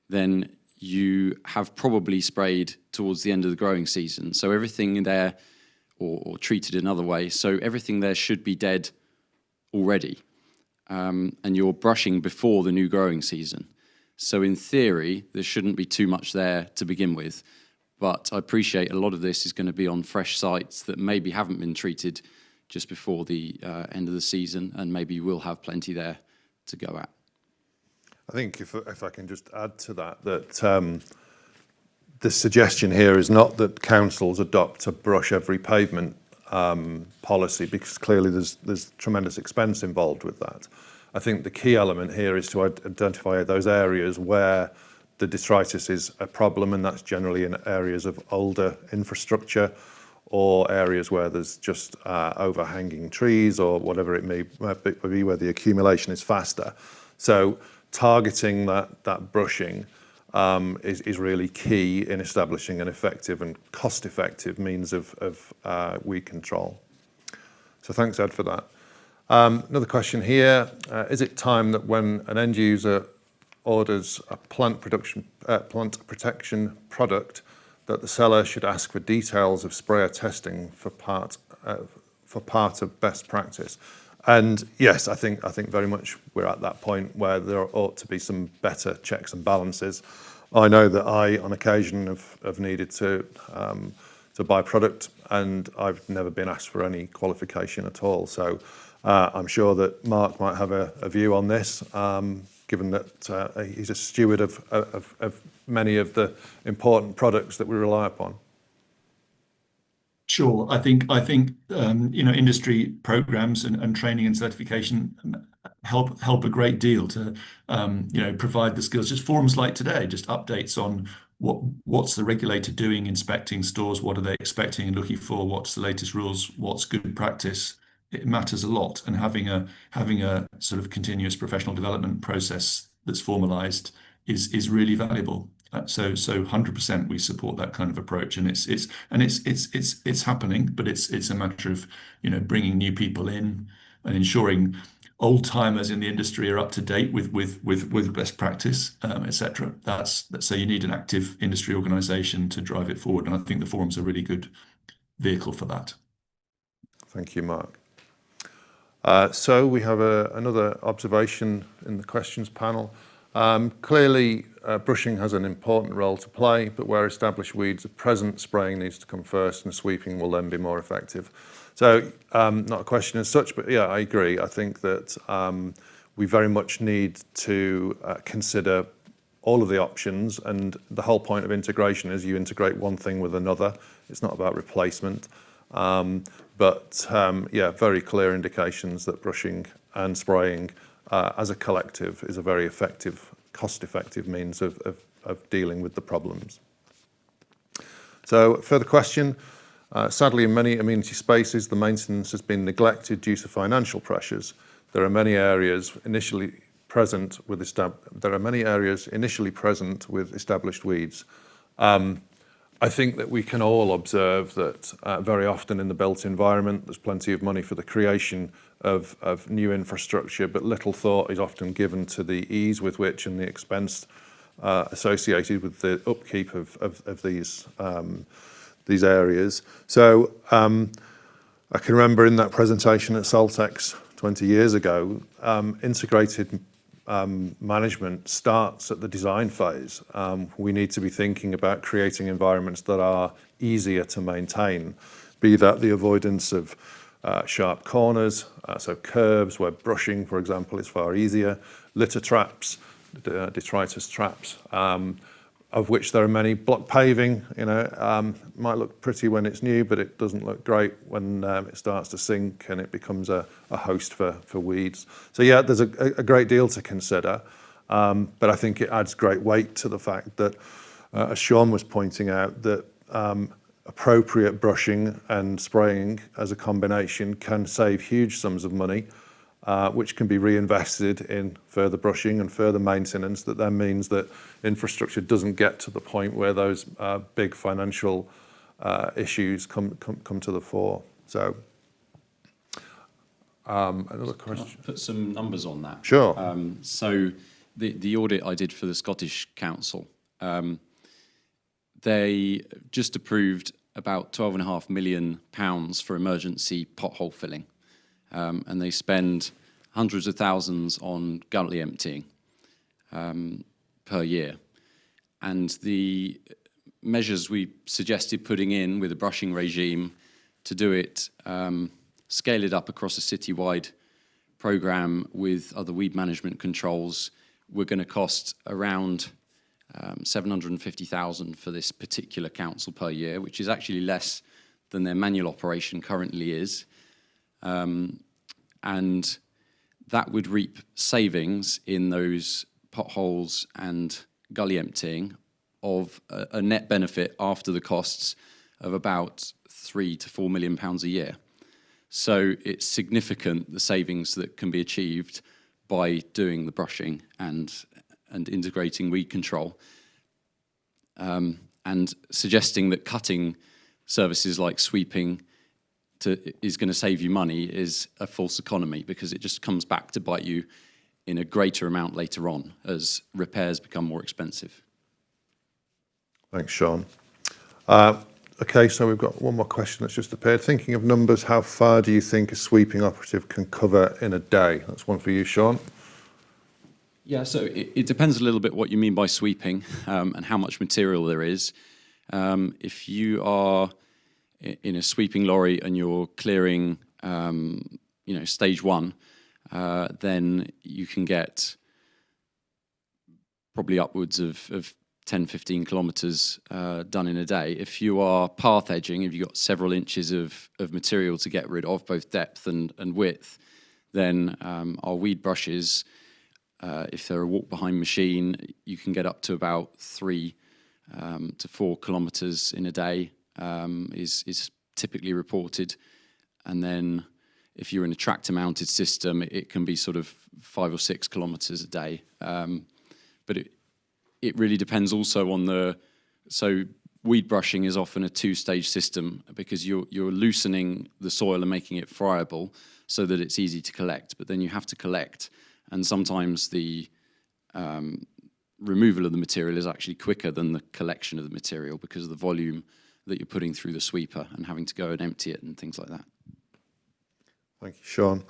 then you have probably sprayed towards the end of the growing season. So everything there, or treated another way, so everything there should be dead already. And you're brushing before the new growing season. So in theory, there shouldn't be too much there to begin with. But I appreciate a lot of this is going to be on fresh sites that maybe haven't been treated just before the end of the season, and maybe you will have plenty there to go at. I think if I can just add to that, the suggestion here is not that councils adopt a brush every pavement policy, because clearly there's tremendous expense involved with that. I think the key element here is to identify those areas where the detritus is a problem, and that's generally in areas of older infrastructure or areas where there's just overhanging trees or whatever it may be, where the accumulation is faster. So targeting that brushing is really key in establishing an effective and cost-effective means of weed control. So thanks, Ed, for that. Another question here. Is it time that when an end user orders a plant protection product, that the seller should ask for details of sprayer testing for part of best practice? And yes, I think very much we're at that point where there ought to be some better checks and balances. I know that I, on occasion, have needed to buy product, and I've never been asked for any qualification at all. So I'm sure that Mark might have a view on this, given that he's a steward of many of the important products that we rely upon. Sure. I think industry programs and training and certification help a great deal to provide the skills. Just forums like today, just updates on what's the regulator doing, inspecting stores, what are they expecting and looking for, what's the latest rules, what's good practice. It matters a lot, and having a sort of continuous professional development process that's formalized is really valuable. So 100% we support that kind of approach, and it's happening, but it's a matter of bringing new people in and ensuring old timers in the industry are up to date with best practice, etc. So you need an active industry organisation to drive it forward, and I think the forum's a really good vehicle for that. Thank you, Mark. So we have another observation in the questions panel. Clearly, brushing has an important role to play, but where established weeds are present, spraying needs to come first, and sweeping will then be more effective. So, not a question as such, but yeah, I agree. I think that we very much need to consider all of the options, and the whole point of integration is you integrate one thing with another. It's not about replacement. But very clear indications that brushing and spraying as a collective is a very effective, cost-effective means of dealing with the problems. So, further question. Sadly, in many amenity spaces, the maintenance has been neglected due to financial pressures. There are many areas initially present with established weeds. I think that we can all observe that very often in the built environment, there's plenty of money for the creation of new infrastructure, but little thought is often given to the ease with which and the expense associated with the upkeep of these areas. So I can remember in that presentation at Saltex 20 years ago, integrated management starts at the design phase. We need to be thinking about creating environments that are easier to maintain, be that the avoidance of sharp corners, so curves where brushing, for example, is far easier, litter traps, detritus traps, of which there are many. Block paving, might look pretty when it's new, but it doesn't look great when it starts to sink and it becomes a host for weeds. So yeah, there's a great deal to consider, but I think it adds great weight to the fact that, as Sean was pointing out, that appropriate brushing and spraying as a combination can save huge sums of money, which can be reinvested in further brushing and further maintenance. That then means that infrastructure doesn't get to the point where those big financial issues come to the fore. So, another question. Can I put some numbers on that? Sure. So the audit I did for the Scottish Council, they just approved about £12.5 million for emergency pothole filling. And they spend hundreds of thousands on gully emptying per year. And the measures we suggested putting in with a brushing regime to do it, scale it up across a citywide programme with other weed management controls, were going to cost around 750,000 for this particular council per year, which is actually less than their manual operation currently is. And that would reap savings in those potholes and gully emptying of a net benefit after the costs of about £3 to £4 million a year. So it's significant, the savings that can be achieved by doing the brushing and integrating weed control. And suggesting that cutting services like sweeping is going to save you money is a false economy, because it just comes back to bite you in a greater amount later on as repairs become more expensive. Thanks, Sean. Okay, so we've got one more question that's just appeared. Thinking of numbers, how far do you think a sweeping operative can cover in a day? That's one for you, Sean. Yeah, so it depends a little bit what you mean by sweeping and how much material there is. If you are in a sweeping lorry and you're clearing, stage one, then you can get probably upwards of 10, 15 kilometres done in a day. If you are path edging, if you've got several inches of material to get rid of, both depth and width, then our weed brushes, if they're a walk-behind machine, you can get up to about 3 to 4 kilometres in a day is typically reported. And then if you're in a tractor-mounted system, it can be sort of 5 or 6 kilometres a day. But it really depends also on so weed brushing is often a two-stage system, because you're loosening the soil and making it friable so that it's easy to collect, but then you have to collect. And sometimes the removal of the material is actually quicker than the collection of the material, because of the volume that you're putting through the sweeper and having to go and empty it and things like that. Thank you, Sean.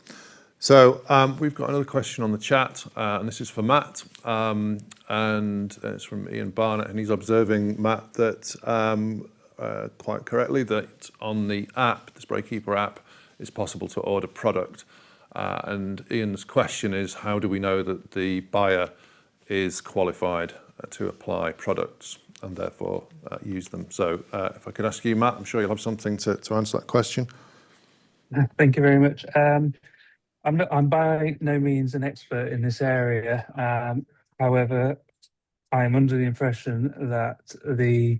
So we've got another question on the chat, and this is for Matt, and it's from Ian Barnett, and he's observing, Matt, that quite correctly, that on the app, the Spraykeeper app, it's possible to order product. And Ian's question is, how do we know that the buyer is qualified to apply products and therefore use them? So if I could ask you, Matt, I'm sure you'll have something to answer that question. Thank you very much. I'm by no means an expert in this area. However, I am under the impression that the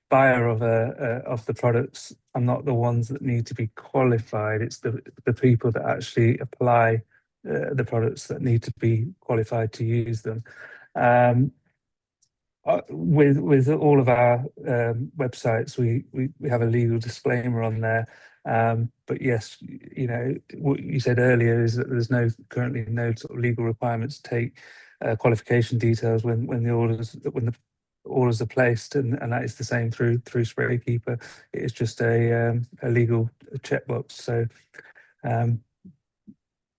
buyer of the products are not the ones that need to be qualified. It's the people that actually apply the products that need to be qualified to use them. With all of our websites, we have a legal disclaimer on there. But yes, what you said earlier is that there's currently no sort of legal requirement to take qualification details when the orders are placed, and that is the same through Spraykeeper. It is just a legal checkbox. So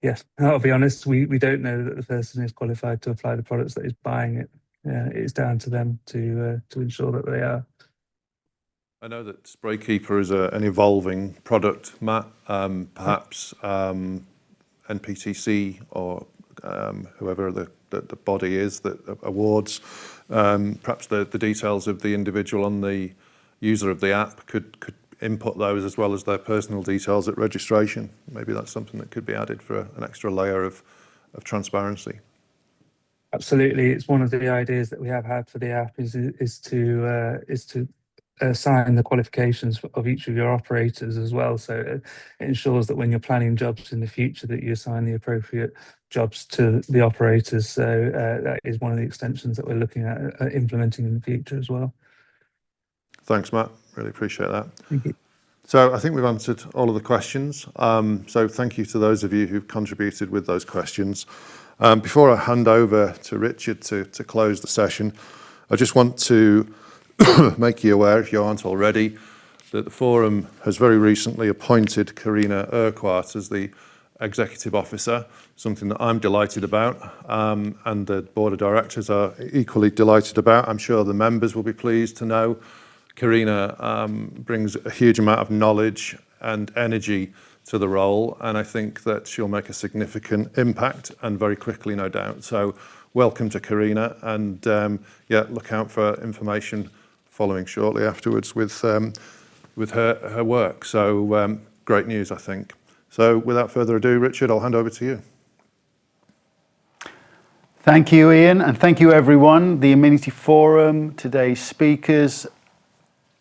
yes, I'll be honest, we don't know that the person is qualified to apply the products that is buying it. It's down to them to ensure that they are. I know that Spraykeeper is an evolving product, Matt. Perhaps NPTC or whoever the body is that awards, perhaps the details of the individual on the user of the app could input those as well as their personal details at registration. Maybe that's something that could be added for an extra layer of transparency. Absolutely, it's one of the ideas that we have had for the app is to assign the qualifications of each of your operators as well. So it ensures that when you're planning jobs in the future, that you assign the appropriate jobs to the operators. So that is one of the extensions that we're looking at implementing in the future as well. Thanks, Matt. Really appreciate that. Thank you. So I think we've answered all of the questions. So thank you to those of you who've contributed with those questions. Before I hand over to Richard to close the session, I just want to make you aware, if you aren't already, that the Forum has very recently appointed Karina Urquhart as the Executive Officer, something that I'm delighted about, and the Board of Directors are equally delighted about. I'm sure the members will be pleased to know Karina brings a huge amount of knowledge and energy to the role, and I think that she'll make a significant impact, and very quickly, no doubt. So welcome to Karina, and yeah, look out for information following shortly afterwards with her work. So great news, I think. So without further ado, Richard, I'll hand over to you. Thank you, Ian, and thank you, everyone. The Amenity Forum, today's speakers,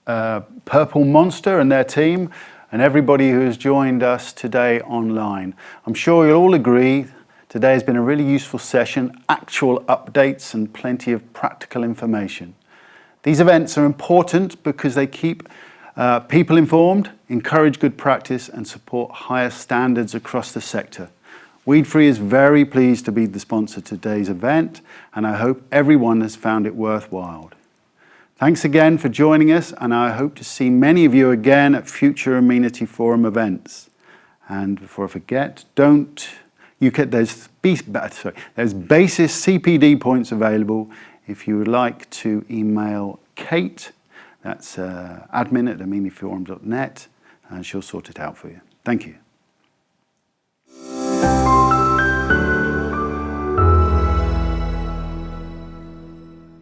Purple Monster and their team, and everybody who has joined us today online. I'm sure you'll all agree today has been a really useful session, actual updates and plenty of practical information. These events are important because they keep people informed, encourage good practice and support higher standards across the sector. Weed-Free is very pleased to be the sponsor of today's event, and I hope everyone has found it worthwhile. Thanks again for joining us, and I hope to see many of you again at future Amenity Forum events. And before I forget, there's basis CPD points available if you would like to email Kate, that's admin@amenityforum.net, and she'll sort it out for you. Thank you.